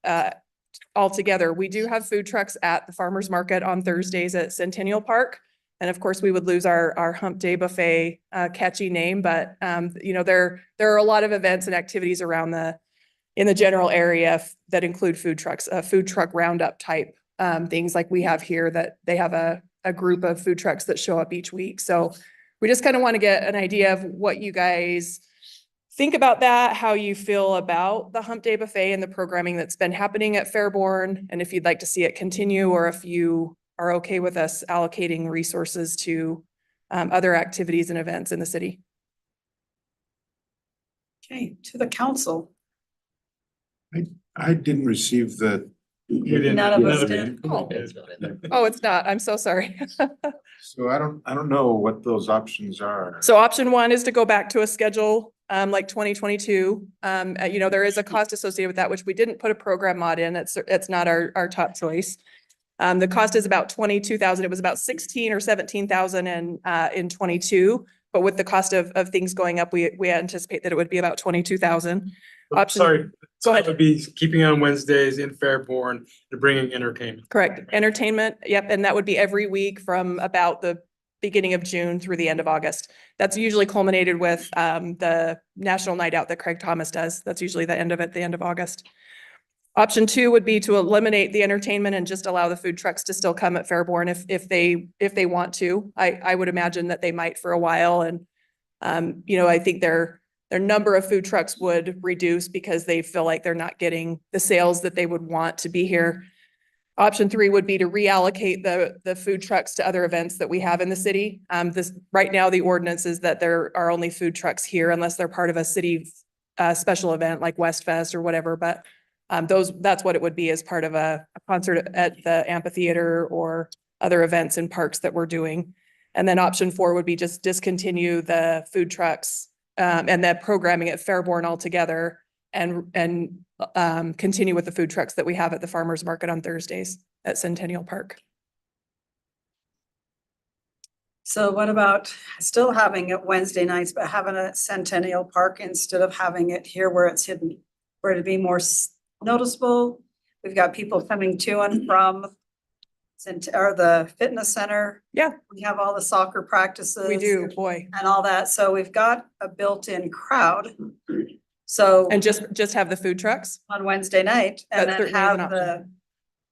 altogether. We do have food trucks at the farmers market on Thursdays at Centennial Park. And of course, we would lose our Hump Day Buffet catchy name, but you know, there are a lot of events and activities around in the general area that include food trucks, food truck roundup type things like we have here, that they have a group of food trucks that show up each week. So we just kind of want to get an idea of what you guys think about that, how you feel about the Hump Day Buffet and the programming that's been happening at Fairborn, and if you'd like to see it continue, or if you are okay with us allocating resources to other activities and events in the city. Okay, to the council. I didn't receive the. None of us did. Oh, it's not. I'm so sorry. So I don't know what those options are. So option 1 is to go back to a schedule like 2022. You know, there is a cost associated with that, which we didn't put a program mod in. It's not our top choice. The cost is about $22,000. It was about $16,000 or $17,000 in 22, but with the cost of things going up, we anticipate that it would be about $22,000. Sorry. Go ahead. It would be keeping on Wednesdays in Fairborn and bringing entertainment. Correct. Entertainment. Yep. And that would be every week from about the beginning of June through the end of August. That's usually culminated with the National Night Out that Craig Thomas does. That's usually the end of August. Option 2 would be to eliminate the entertainment and just allow the food trucks to still come at Fairborn if they want to. I would imagine that they might for a while. And, you know, I think their number of food trucks would reduce because they feel like they're not getting the sales that they would want to be here. Option 3 would be to reallocate the food trucks to other events that we have in the city. Right now, the ordinance is that there are only food trucks here unless they're part of a city special event like West Fest or whatever. But that's what it would be as part of a concert at the amphitheater or other events in parks that we're doing. And then option 4 would be just discontinue the food trucks and the programming at Fairborn altogether, and continue with the food trucks that we have at the farmers market on Thursdays at Centennial Park. So what about still having it Wednesday nights, but having it at Centennial Park instead of having it here where it's hidden, where it'd be more noticeable? We've got people coming to and from the fitness center. Yeah. We have all the soccer practices. We do, boy. And all that. So we've got a built-in crowd. So. And just have the food trucks? On Wednesday night, and That's then certainly an have option. the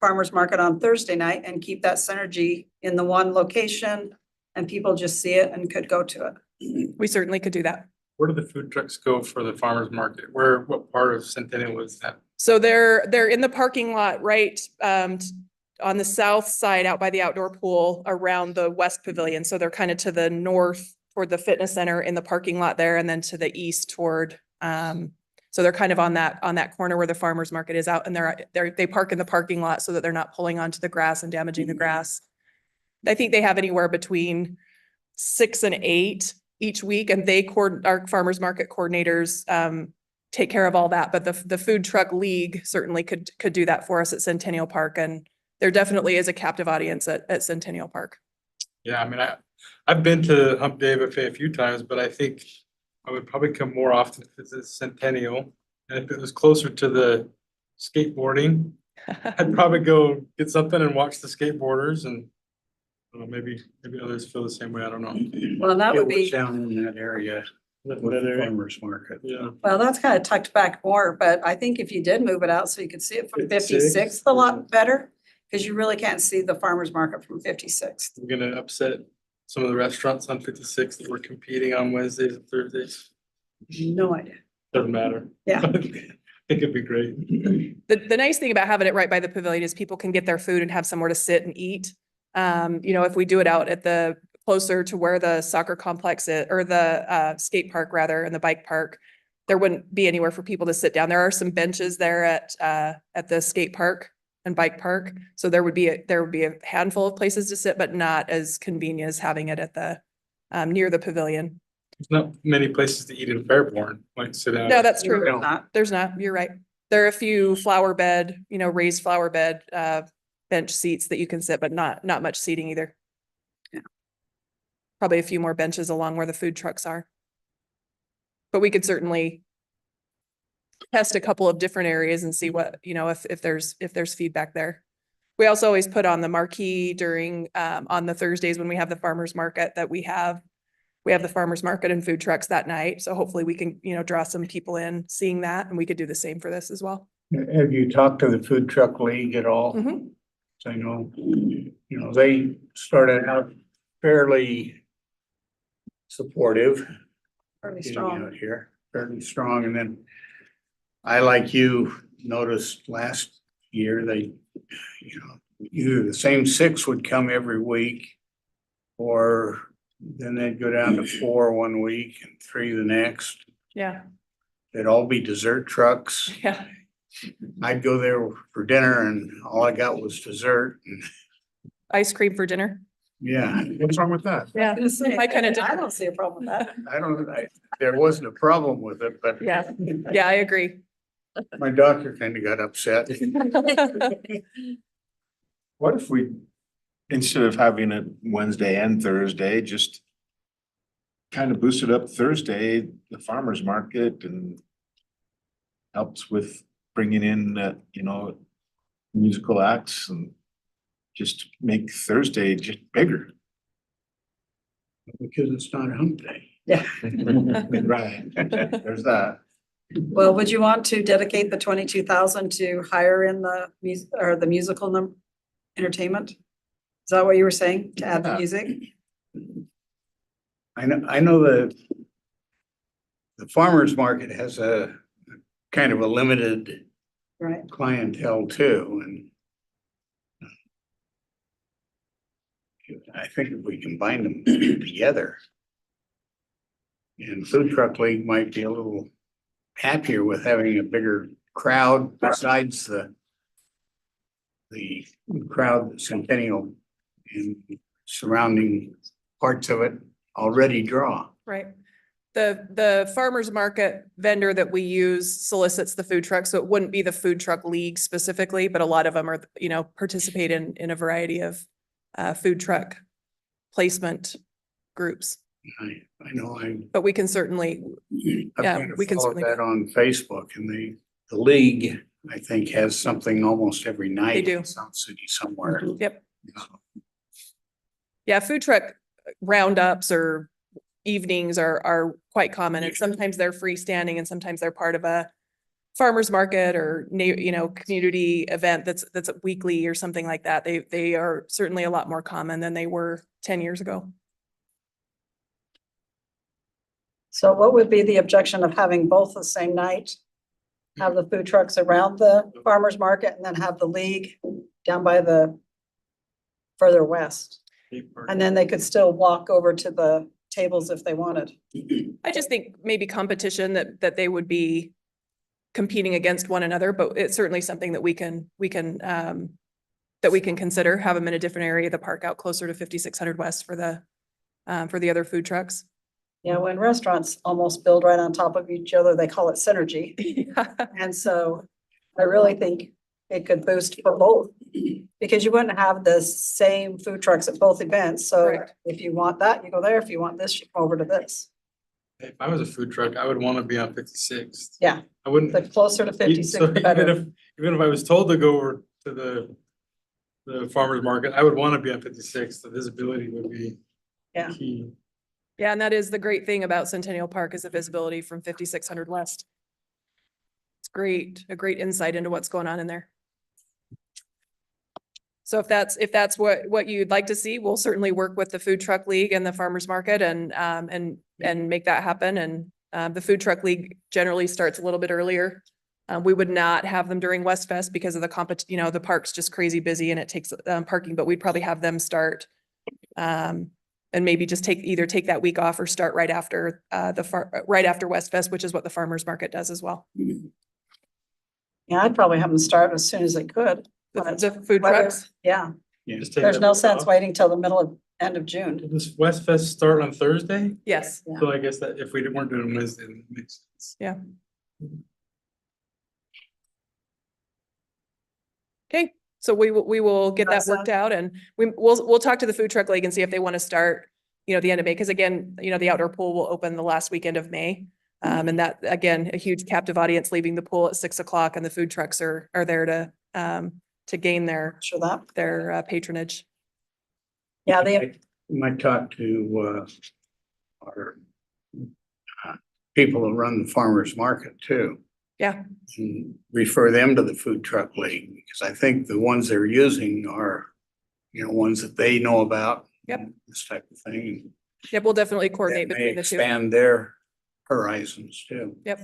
farmer's market on Thursday night and keep that synergy in the one location and people just see it and could go to it. We certainly could do that. Where do the food trucks go for the farmer's market? Where, what part of Centennial is that? So they're in the parking lot, right, on the south side out by the outdoor pool around the west pavilion. So they're kind of to the north toward the fitness center in the parking lot there, and then to the east toward, so they're kind of on that corner where the farmer's market is out, and they park in the parking lot so that they're not pulling onto the grass and damaging the grass. I think they have anywhere between 6 and 8 each week, and our farmers market coordinators take care of all that. But the food truck league certainly could do that for us at Centennial Park, and there definitely is a captive audience at Centennial Park. Yeah, I mean, I've been to Hump Day Buffet a few times, but I think I would probably come more often if it's a Centennial. And if it was closer to the skateboarding, I'd probably go get something and watch the skateboarders, and maybe others feel the same way. I don't know. Well, that would be, Down in that area with the farmer's market. Yeah. well, that's kind of tucked back more, but I think if you did move it out so you could see it from 56th, 56th a lot better, because you really can't see the farmer's market from 56th. We're gonna upset some of the restaurants on 56 that were competing on Wednesdays and Thursdays. No idea. Doesn't matter. Yeah. I think it'd be great. The nice thing about having it right by the pavilion is people can get their food and have somewhere to sit and eat. If we do it out at the closer to where the soccer complex is, or the skate park rather, and the bike park, there wouldn't be anywhere for people to sit down. There are some benches there at the skate park and bike park. So there would be a handful of places to sit, but not as convenient as having it at the near the pavilion. There's not many places to eat in Fairborn, like sit down. No, that's true. There's not. There's not, you're right. There are a few flower bed, raised flower bed, bench seats that you can sit, but not much seating either. Yeah. Probably a few more benches along where the food trucks are. But we could certainly test a couple of different areas and see what, if there's feedback there. We also always put on the marquee during, on the Thursdays when we have the farmer's market that we have the farmer's market and food trucks that night. So hopefully we can, draw some people in seeing that, and we could do the same for this as well. Have you talked to the food truck league at all? Mhm. So I know, they started out fairly supportive. Fairly getting strong. out here, fairly strong. And then I, like you, noticed last year, they, either the same 6 would come every week, or then they'd go down to 4 one week and 3 the next. Yeah. They'd all be dessert trucks. Yeah. I'd go there for dinner and all I got was dessert. And Ice cream for dinner. yeah, what's wrong with that? Yeah. I kind of, I don't see a problem with that. There wasn't a problem with it, but yeah. Yeah, I agree. my doctor kind of got upset. What if we, instead of having it Wednesday and Thursday, just kind of boosted up Thursday, the farmer's market, and helps with bringing in, musical acts, and just make Thursday just bigger. Because it's not hump day. Yeah. Right, there's that. Well, would you want to dedicate the 22,000 to hire in the music or the musical entertainment? Is that what you were saying, to add the Yeah. music? I know the farmer's market has a kind of a limited Right. clientele too, and I think if we combine them together, and Food Truck League might be a little happier with having a bigger crowd besides the crowd that Centennial and surrounding parts of it already draw. Right. The farmer's market vendor that we use solicits the food truck, so it wouldn't be the food truck league specifically, but a lot of them are, participate in a variety of food truck placement groups. I know But we can certainly, I've Yeah, kind of we can followed certainly- that on Facebook, and the league, I think, has something almost every night do. in some city somewhere. yep. Yeah, food truck roundups or evenings are quite common, and sometimes they're freestanding and sometimes they're part of a farmer's market or community event that's weekly or something like that. They are certainly a lot more common than they were 10 years ago. So what would be the objection of having both the same night? Have the food trucks around the farmer's market and then have the league down by the further west? And then they could still walk over to the tables if they wanted. I just think maybe competition that they would be competing against one another, but it's certainly something that we can consider, have them in a different area of the park out closer to 5600 West for the other food trucks. Yeah, when restaurants almost build right on top of each other, they call it synergy. And so I really think it could boost for both because you wouldn't have the same food trucks at both events. So Correct. if you want that, you go there. If you want this, you come over to this. If I was a food truck, I would want to be on 56th. Yeah, I wouldn't. the closer to 56, So the better. even if I was told to go over to the farmer's market, I would want to be on 56th. The visibility would be Yeah. key. Yeah, and that is the great thing about Centennial Park is the visibility from 5600 West. It's great, a great insight into what's going on in there. So if that's what you'd like to see, we'll certainly work with the Food Truck League and the Farmers Market and make that happen. And the Food Truck League generally starts a little bit earlier. We would not have them during West Fest because of the the park's just crazy busy and it takes parking, but we'd probably have them start and maybe just take that week off or start right after right after West Fest, which is what the Farmers Market does as well. Yeah, I'd probably have them start as soon as they could. The food Whether- trucks. Yeah, Just take there's that no week sense off. waiting till the end of June. Does West Fest start on Thursday? Yes. Yeah. So I guess that if we weren't doing Wednesday, then it makes sense. Yeah. Okay, so we will get that worked out and we'll talk to the Food Truck League and see if they want to start, the end of May, because again, the outdoor pool will open the last weekend of May. And that, again, a huge captive audience leaving the pool at 6 o'clock and the food trucks are there to gain their Sure that. patronage. Yeah, they, You might talk to our people who run the farmers market too. Yeah. And refer them to the food truck league, because I think the ones they're using are, ones that they know about. Yep. This type of thing. Yep, we'll definitely That coordinate may between the two. expand their horizons too. Yep.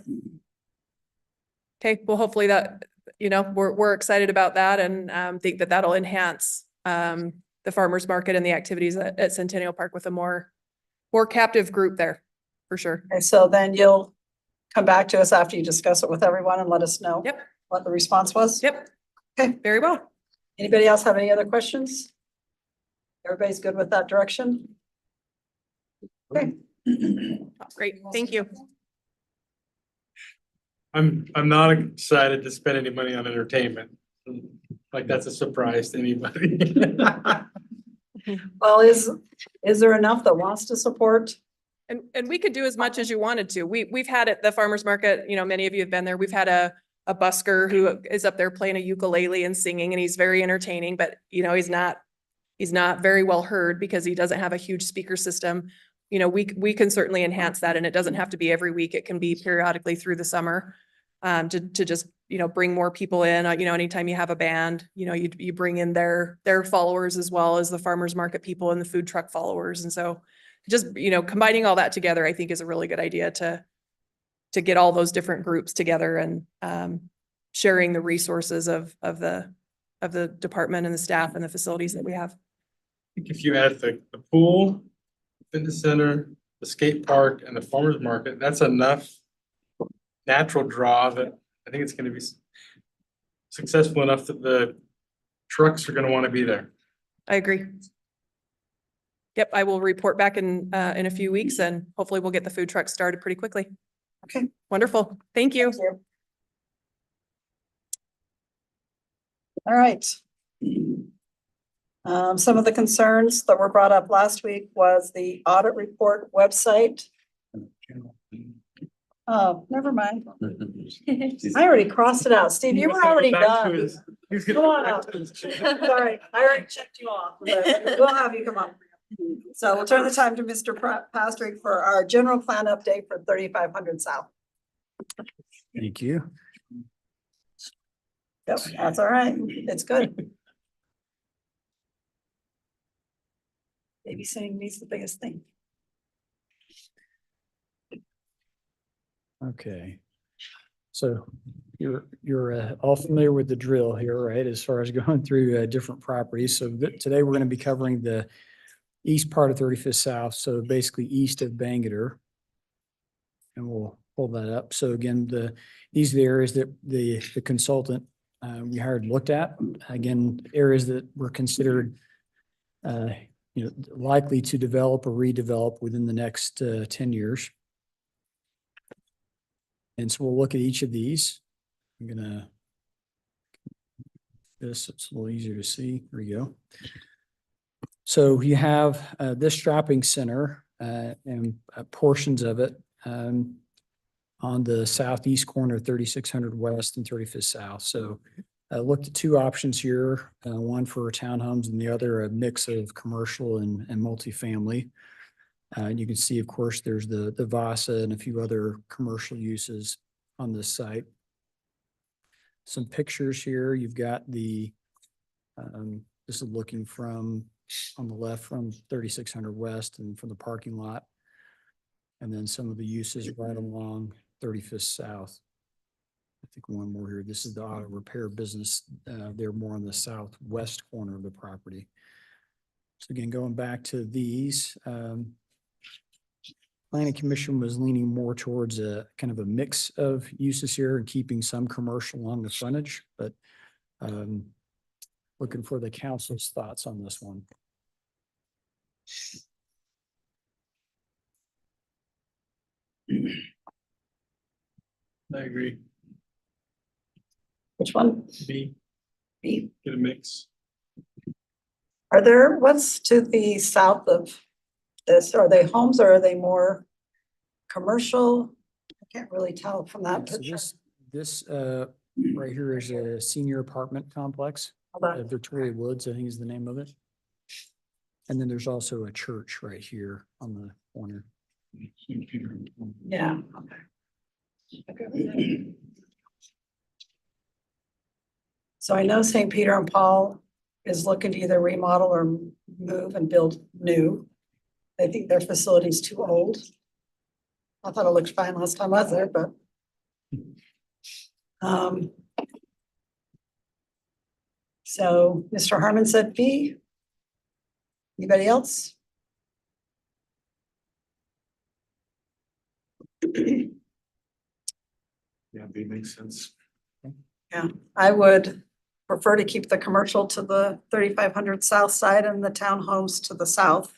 Okay, well, hopefully that, we're excited about that and think that that'll enhance the farmers market and the activities at Centennial Park with a more captive group there, for sure. okay, so then you'll come back to us after you discuss it with everyone and let us know. Yep. What the response was. Yep. Okay. Very well. Anybody else have any other questions? Everybody's good with that direction? Okay. Great, thank you. I'm not excited to spend any money on entertainment. Like that's a surprise to anybody. Well, is there enough that wants to support? And we could do as much as you wanted to. We've had at the farmer's market, many of you have been there. We've had a busker who is up there playing a ukulele and singing and he's very entertaining, but he's not very well heard because he doesn't have a huge speaker system. We can certainly enhance that and it doesn't have to be every week. It can be periodically through the summer to just, bring more people in. Anytime you have a band, you bring in their followers as well as the farmer's market people and the food truck followers. And so just, combining all that together, I think is a really good idea to get all those different groups together and sharing the resources of the department and the staff and the facilities that we have. I think if you add the pool, fitness center, the skate park and the farmer's market, that's enough natural draw that I think it's going to be successful enough that the trucks are going to want to be there. I agree. Yep, I will report back in a few weeks and hopefully we'll get the food truck started pretty quickly. Okay. Wonderful. Thank you. All right. Some of the concerns that were brought up last week was the audit report website. Oh, never mind. I already crossed it out. Steve, you were already done. Come on up. Sorry, I already checked you off. We'll have you come up. So we'll turn the time to Mr. Pastrick for our general plan update for 3500 South. Thank you. Yep, that's all right. It's good. Babysitting me's the biggest thing. Okay. So you're all familiar with the drill here, right? As far as going through different properties. So today we're going to be covering the east part of 35th South, so basically east of Bangor. And we'll pull that up. So again, these are the areas that the consultant we hired looked at. Again, areas that were considered likely to develop or redevelop within the next 10 years. And so we'll look at each of these. I'm gonna, it's a little easier to see. Here we go. So you have this shopping center and portions of it on the southeast corner of 3600 West and 35th South. So I looked at two options here, one for townhomes and the other a mix of commercial and multifamily. And you can see, of course, there's the Vasa and a few other commercial uses on this site. Some pictures here. You've got the, this is looking from on the left from 3600 West and from the parking lot. And then some of the uses right along 35th South. I think one more here. This is the auto repair business. They're more on the southwest corner of the property. So again, going back to these, Planning Commission was leaning more towards a kind of a mix of uses here and keeping some commercial along the frontage, but looking for the council's thoughts on this one. I agree. Which one? B, B. get a mix. Are there, what's to the south of this? Are they homes or are they more commercial? I can't really tell from that So picture. this right here is a senior apartment complex. Hold on. Victoria Woods, I think is the name of it. And then there's also a church right here on the corner. Yeah. Okay. So I know St. Peter and Paul is looking to either remodel or move and build new. They think their facility's too old. I thought it looked fine last time I was there, but. So Mr. Harmon said B. Anybody else? Yeah, B makes sense. Yeah, I would prefer to keep the commercial to the 3500 south side and the townhomes to the south.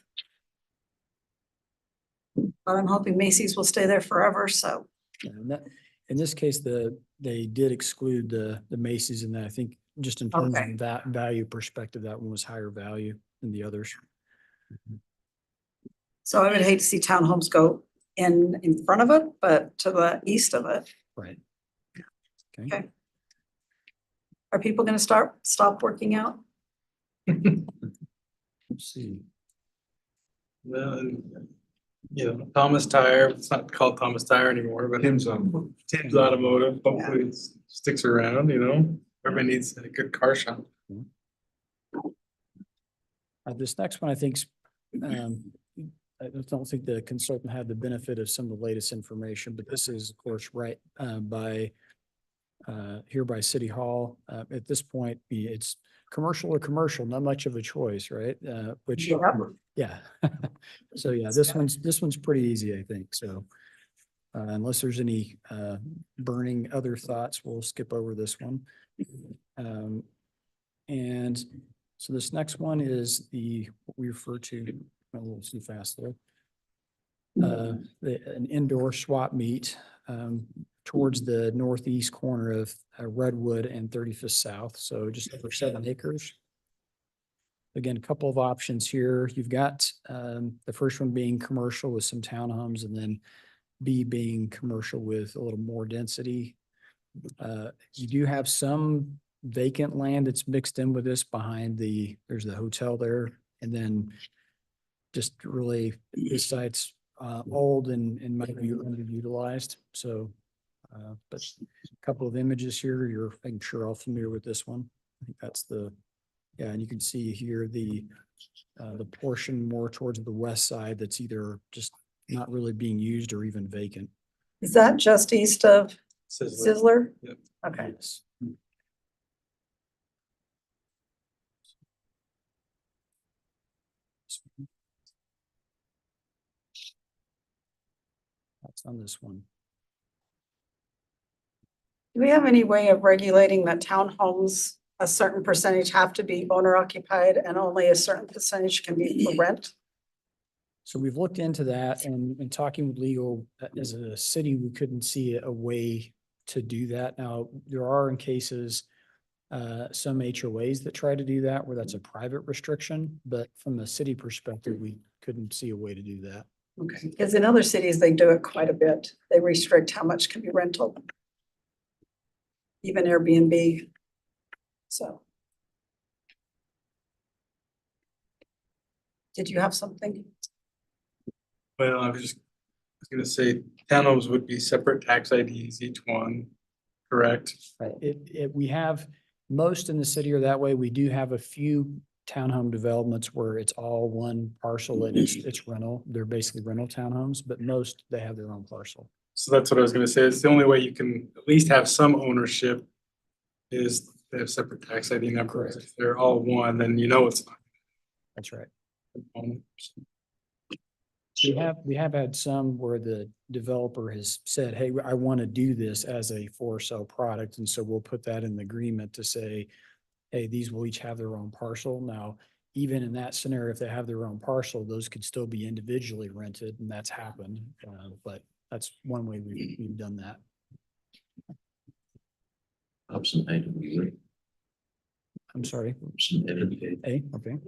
But I'm hoping Macy's will stay there forever, so. Yeah, and that, in this case, they did exclude the Macy's, and I think just in terms Okay. of that value perspective, that one was higher value than the others. So I would hate to see townhomes go in front of it, but to the east of it. Right. Okay. Are people gonna stop working out? Let's see. Then, Thomas Tire, it's not called Thomas Tire anymore, but Tim's on. Tim's Automotive, hopefully it sticks around, everybody needs a good car shop. This next one, I think, I don't think the consultant had the benefit of some of the latest information, but this is, of course, right by here by City Hall. At this point, it's commercial or commercial, not much of a choice, right? Which, yeah. So yeah, this one's pretty easy, I think. So unless there's any burning other thoughts, we'll skip over this one. And so this next one is what we refer to, a little too fast there. An indoor swap meet towards the northeast corner of Redwood and 35th South. So just over 7 acres. Again, a couple of options here. You've got the first one being commercial with some townhomes, and then B being commercial with a little more density. You do have some vacant land that's mixed in with this behind there's the hotel there, and then just really this site's old and might be underutilized. So But a couple of images here, I'm sure all familiar with this one. I think that's yeah, and you can see here the portion more towards the west side that's either just not really being used or even vacant. Is that just east of Sizzler. Sizzler? Yep. Okay. Yes. That's on this one. Do we have any way of regulating that townhomes, a certain percentage have to be owner occupied and only a certain percentage can be for rent? So we've looked into that and in talking with legal, as a city, we couldn't see a way to do that. Now, there are in cases, some HOAs that try to do that where that's a private restriction, but from a city perspective, we couldn't see a way to do that. Okay, because in other cities, they do it quite a bit. They restrict how much can be rental. Even Airbnb. So. Did you have something? Well, I was gonna say townhomes would be separate tax IDs, each one, correct? Right. We have, most in the city are that way. We do have a few townhome developments where it's all one parcel and it's rental. They're basically rental townhomes, but most, they have their own parcel. So that's what I was gonna say. It's the only way you can at least have some ownership is they have separate tax ID numbers. Correct. If they're all one, then you know it's not. That's right. one. We have had some where the developer has said, hey, I want to do this as a for sale product. And so we'll put that in the agreement to say, hey, these will each have their own parcel. Now, even in that scenario, if they have their own parcel, those could still be individually rented, and that's happened. But that's one way we've done that. Option A, I'm sorry. option A. A, okay.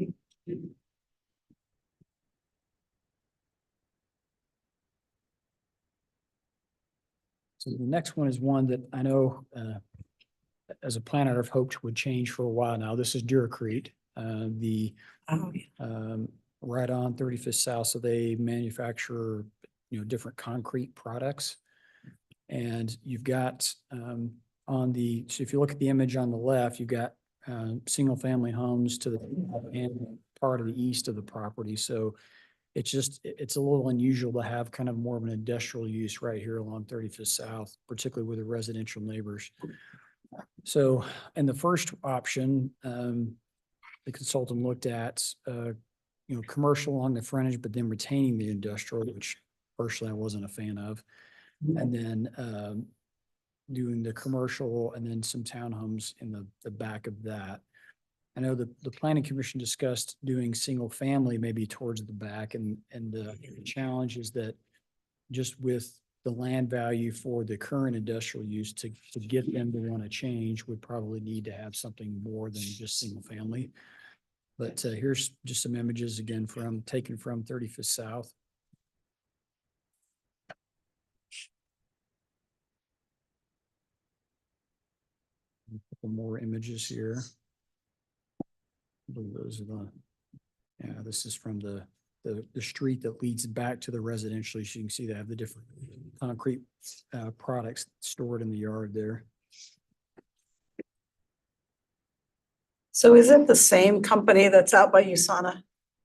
So the next one is one that I know, as a planner, I've hoped would change for a while now. This is Duracrete, right on 35th South. So they manufacture, different concrete products. And you've got, so if you look at the image on the left, you've got, single family homes to the and part of the east of the property. So it's a little unusual to have kind of more of an industrial use right here along 35th South, particularly with the residential neighbors. So, in the first option, the consultant looked at, commercial along the frontage, but then retaining the industrial, which personally I wasn't a fan of. And then, doing the commercial and then some townhomes in the back of that. I know the planning commission discussed doing single family maybe towards the back, and the challenge is that just with the land value for the current industrial use to get them to want to change, would probably need to have something more than just single family. But here's just some images again taken from 35th South. A couple more images here. I believe those are this is from the street that leads back to the residential. So you can see they have the different concrete products stored in the yard there. So is it the same company that's out by USANA?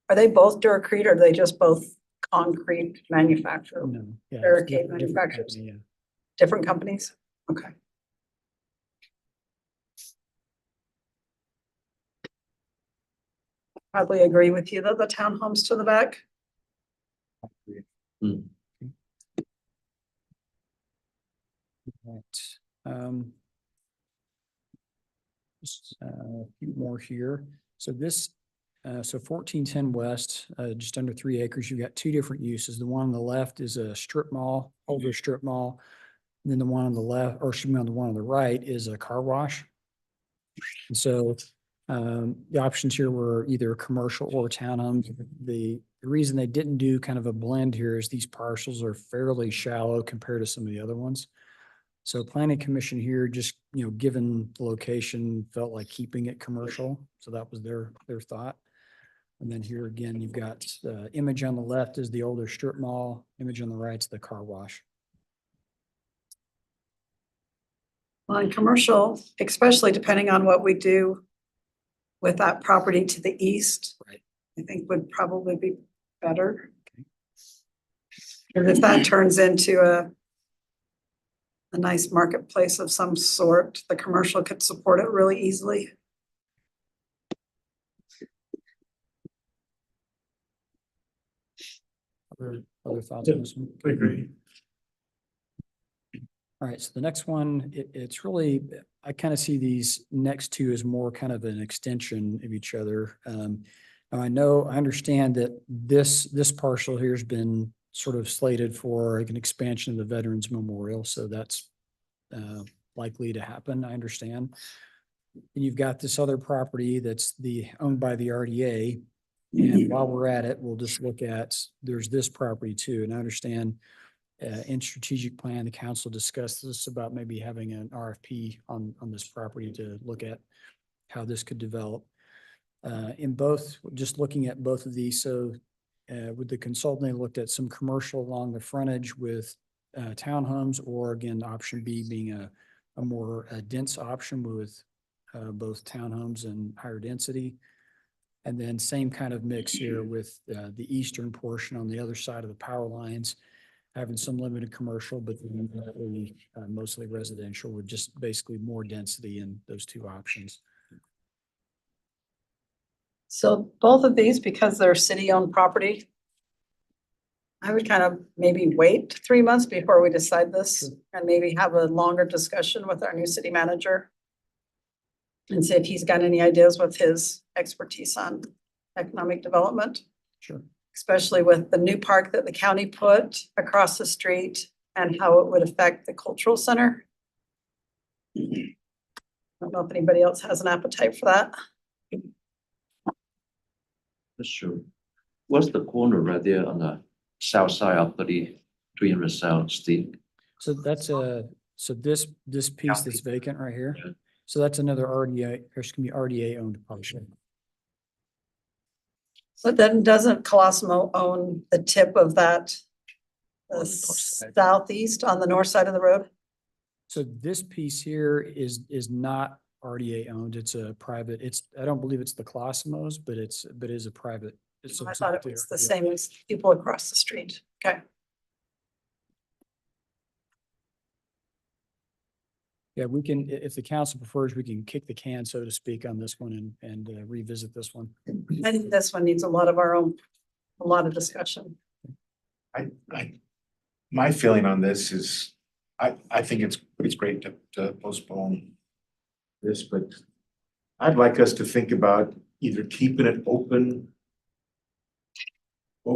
Are they both Duracrete or are they just both concrete manufacturer? No, yeah, it's Barricade different manufacturers. company, yeah. Different companies? Okay. Probably agree with you that the townhomes to the back. Hmm. Right. Just a few more here. So this, so 1410 West, just under 3 acres, you've got two different uses. The one on the left is a strip mall, older strip mall. And then the one on the left, or excuse me, on the one on the right is a car wash. And so the options here were either commercial or townhomes. The reason they didn't do kind of a blend here is these parcels are fairly shallow compared to some of the other ones. So planning commission here, just, given the location, felt like keeping it commercial. So that was their thought. And then here again, you've got the image on the left is the older strip mall, image on the right is the car wash. On commercial, especially depending on what we do with that property to the east. Right. I think would probably be better. And if that turns into a nice marketplace of some sort, the commercial could support it really easily. Other thoughts on this one? I agree. All right, so the next one, it's really, I kind of see these next two as more kind of an extension of each other. Now I understand that this parcel here has been sort of slated for like an expansion of the Veterans Memorial, so that's likely to happen, I understand. And you've got this other property that's owned by the RDA. And while we're at it, we'll just look at, there's this property too, and I understand in strategic plan, the council discussed this about maybe having an RFP on this property to look at how this could develop. In both, just looking at both of these, so with the consultant, they looked at some commercial along the frontage with townhomes, or again, option B being a more dense option with both townhomes and higher density. And then same kind of mix here with the eastern portion on the other side of the power lines, having some limited commercial, but mostly residential with just basically more density in those two options. So both of these, because they're city-owned property, I would kind of maybe wait 3 months before we decide this and maybe have a longer discussion with our new city manager and see if he's got any ideas with his expertise on economic development. Sure. Especially with the new park that the county put across the street and how it would affect the cultural center. I don't know if anybody else has an appetite for that. Sure. What's the corner right there on the south side of 300 South Street? So that's so this piece that's vacant right here. Yeah. So that's another RDA, there's gonna be RDA owned parcel. But then doesn't Colosimo own the tip of that? The southeast on the north side of the road? So this piece here is not RDA owned. It's a private, I don't believe it's the Colosimos, but it is a private. I thought it was the same as people across the street. Okay. Yeah, we can, if the council prefers, we can kick the can, so to speak, on this one and revisit this one. I think this one needs a lot of discussion. My feeling on this is, I think it's great to postpone this, but I'd like us to think about either keeping it open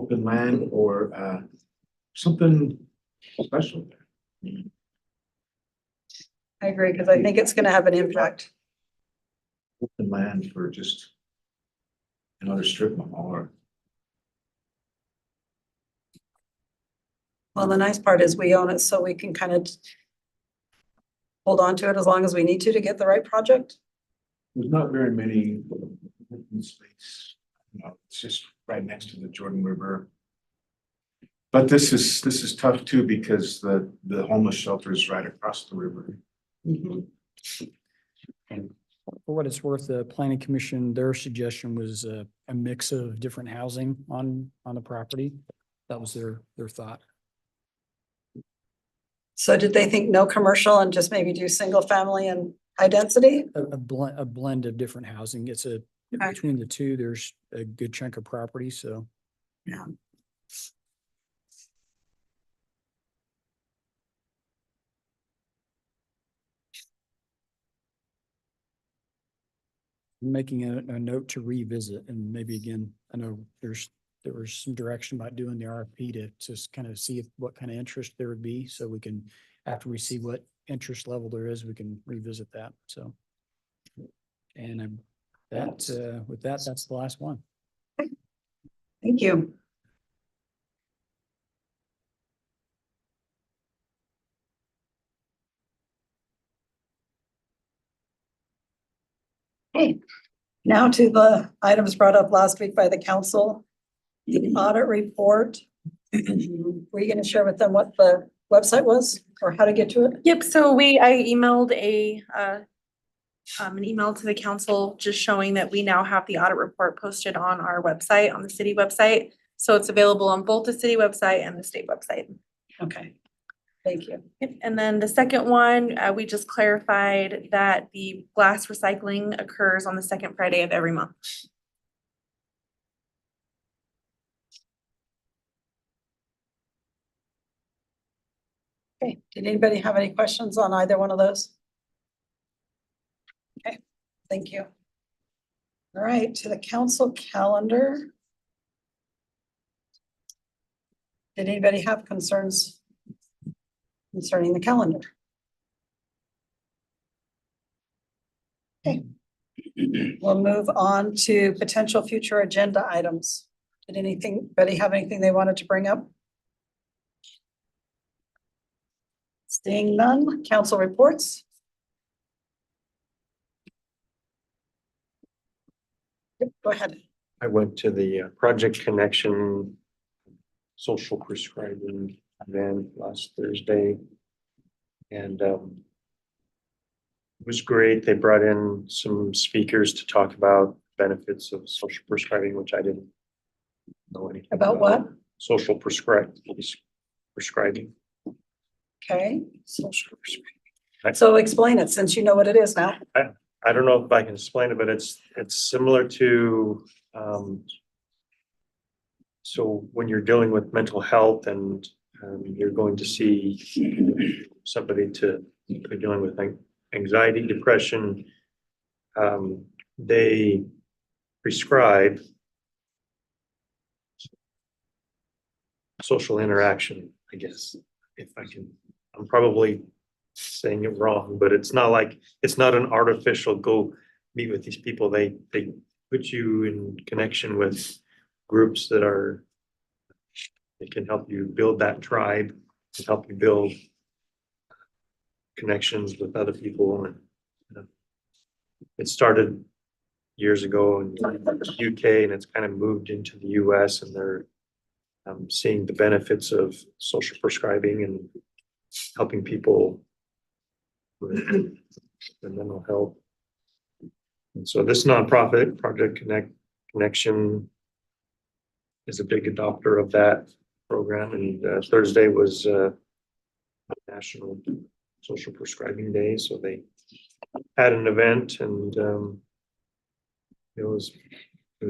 land or something special there. I agree, because I think it's gonna have an impact. Open land for just another strip mall or. Well, the nice part is we own it, so we can kind of hold on to it as long as we need to get the right project. There's not very many open space, it's just right next to the Jordan River. But this is tough too, because the homeless shelter is right across the river. Mhm. And for what it's worth, the planning commission, their suggestion was a mix of different housing on the property. That was their thought. So did they think no commercial and just maybe do single family and high density? A blend of different housing. It's Okay. between the two, there's a good chunk of property, so. Yeah. Making a note to revisit, and maybe again, I know there was some direction about doing the RFP to just kind of see what kind of interest there would be, so we can, after we see what interest level there is, we can revisit that, so. And that's the last one. Thank you. Okay, now to the items brought up last week by the council. The audit report. Were you going to share with them what website was or how to get to it? Yep, so I emailed an email to the council just showing that we now have the audit report posted on our website, on the city website. So it's available on both the city website and the state website. Okay, thank you. Yep, and then the second one, we just clarified that the glass recycling occurs on the second Friday of every month. Okay, did anybody have any questions on either one of those? Okay, thank you. All right, to the council calendar. Did anybody have concerns concerning the calendar? Okay. We'll move on to potential future agenda items. Did anybody have anything they wanted to bring up? Seeing none, council reports. Yep, go ahead. I went to the Project Connection social prescribing event last Thursday. And it was great. They brought in some speakers to talk about benefits of social prescribing, which I didn't know anything About what? Social prescribing. Okay. So explain it since you know what it is now. I don't know if I can explain it, but it's similar to so when you're dealing with mental health and you're going to see somebody dealing with anxiety, depression, they prescribe social interaction, I guess, if I can. I'm probably saying it wrong, but it's not an artificial go meet with these people. They put you in connection with groups they can help you build that tribe, and help you build connections with other people. And it started years ago in the UK and it's kind of moved into the US, and they're seeing the benefits of social prescribing and helping people with their mental health. And so this nonprofit, Project Connection, is a big adopter of that program. And Thursday was National Social Prescribing Day, so they had an event, and it was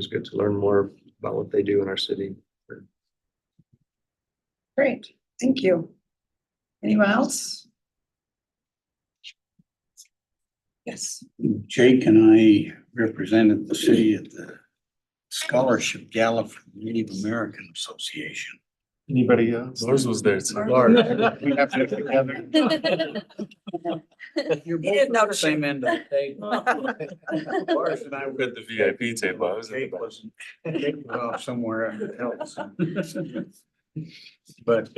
good to learn more about what they do in our city. Great, thank you. Anyone else? Yes. Jake and I represented the city at the Scholarship Gala for the Native American Association. Anybody else? Lars was there too. Lars, we have to get together. You're both didn't at the notice same end of the table. Lars and I We were at the VIP table. I was in the Jake back. was off somewhere else. But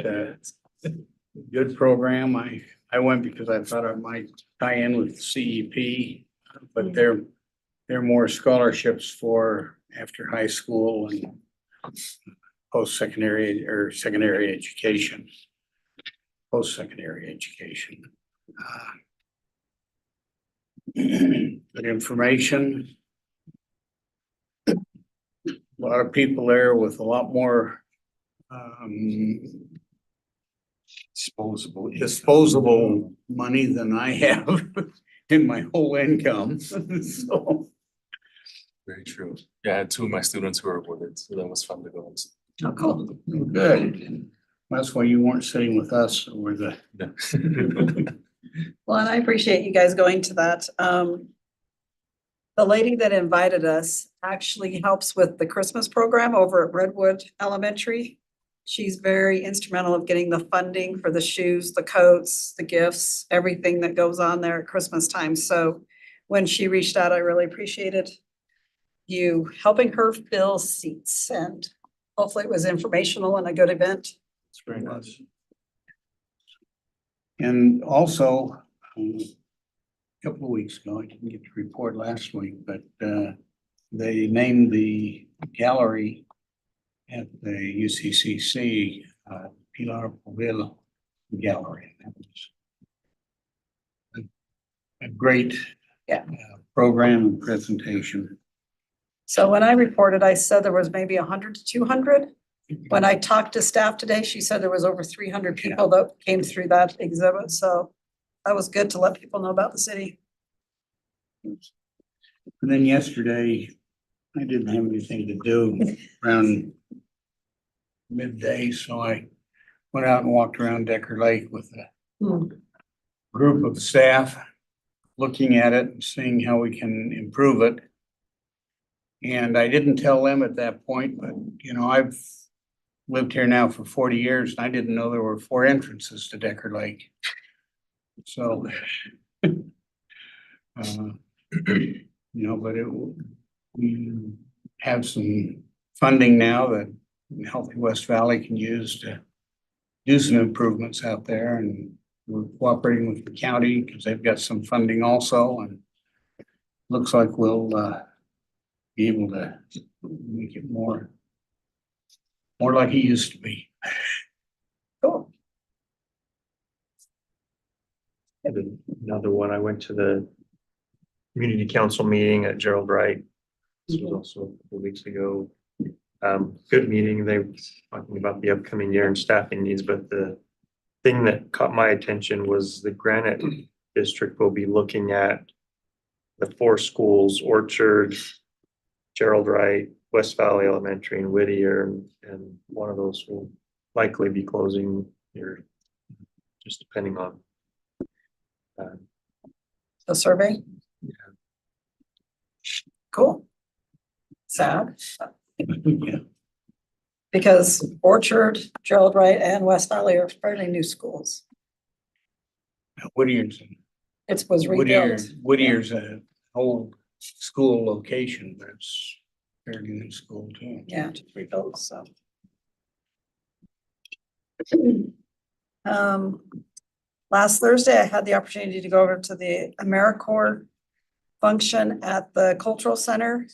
good program. I went because I thought it might tie in with CEP, but they're more scholarships for after high school and post-secondary or secondary education, post-secondary education. Good information. A lot of people there with a lot more disposable money than I have in my whole income. So. Very true. Yeah, I had two of my students who were awarded, so that was fun to go and see. Oh, cool. Good. That's why you weren't sitting with us or the. Yeah. Well, and I appreciate you guys going to that. The lady that invited us actually helps with the Christmas program over at Redwood Elementary. She's very instrumental of getting the funding for the shoes, the coats, the gifts, everything that goes on there at Christmas time. So when she reached out, I really appreciated you helping her fill seats, and hopefully it was informational and a good event. It's very nice. And also, a couple of weeks ago, I didn't get to report last week, but they named the gallery at the UCCC, Pilar Poveda, gallery. That was a great Yeah. program and presentation. So when I reported, I said there was maybe 100 to 200. When I talked to staff today, she said there was over 300 people that came through that exhibit. So that was good to let people know about the city. And then yesterday, I didn't have anything to do around midday, so I went out and walked around Decker Lake with a group of staff, looking at it and seeing how we can improve it. And I didn't tell them at that point, but you know, I've lived here now for 40 years and I didn't know there were 4 entrances to Decker Lake. So, but we have some funding now that Healthy West Valley can use to do some improvements out there, and we're cooperating with the county because they've got some funding also, and looks like we'll be able to make it more like it used to be. Cool. Another one, I went to the community council meeting at Gerald Wright. This was also a couple weeks ago. Good meeting. They were talking about the upcoming year and staffing needs, but the thing that caught my attention was the Granite District will be looking at the 4 schools, Orchard, Gerald Wright, West Valley Elementary, and Whittier, and one of those will likely be closing here, just depending on The survey. Cool. Sad. Yeah. Because Orchard, Gerald Wright, and West Valley are fairly new schools. Whittier's It was rebuilt. Whittier's a old school location, but it's fairly new school too. Yeah, just rebuilt, so. Last Thursday, I had the opportunity to go over to the AmeriCorps function at the Cultural Center.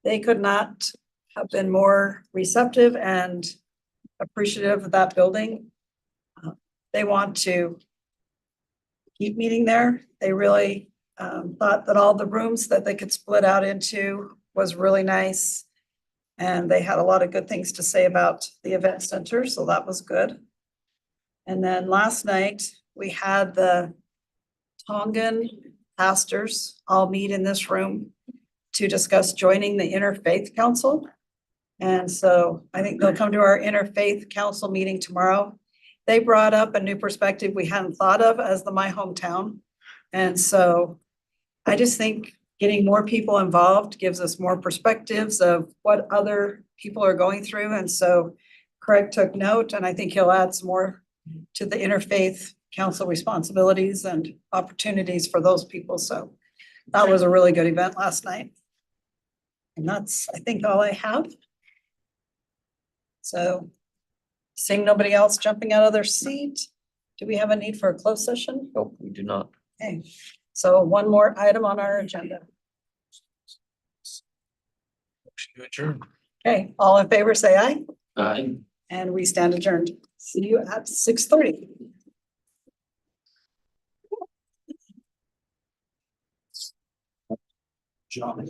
They could not have been more receptive and appreciative of that building. They want to keep meeting there. They really thought that all the rooms that they could split out into was really nice. And they had a lot of good things to say about the event center, so that was good. And then last night, we had the Tongan pastors all meet in this room to discuss joining the Interfaith Council. And so I think they'll come to our Interfaith Council meeting tomorrow. They brought up a new perspective we hadn't thought of as my hometown. And so I just think getting more people involved gives us more perspectives of what other people are going through. And so Craig took note, and I think he'll add some more to the Interfaith Council responsibilities and opportunities for those people. So that was a really good event last night. And that's, I think, all I have. So seeing nobody else jumping out of their seat, do we have a need for a closed session? Nope, we do not. Okay, so one more item on our agenda. Motion to adjourn. Okay, all in favor, say aye. Aye. And we stand adjourned. See you at 6:30. John.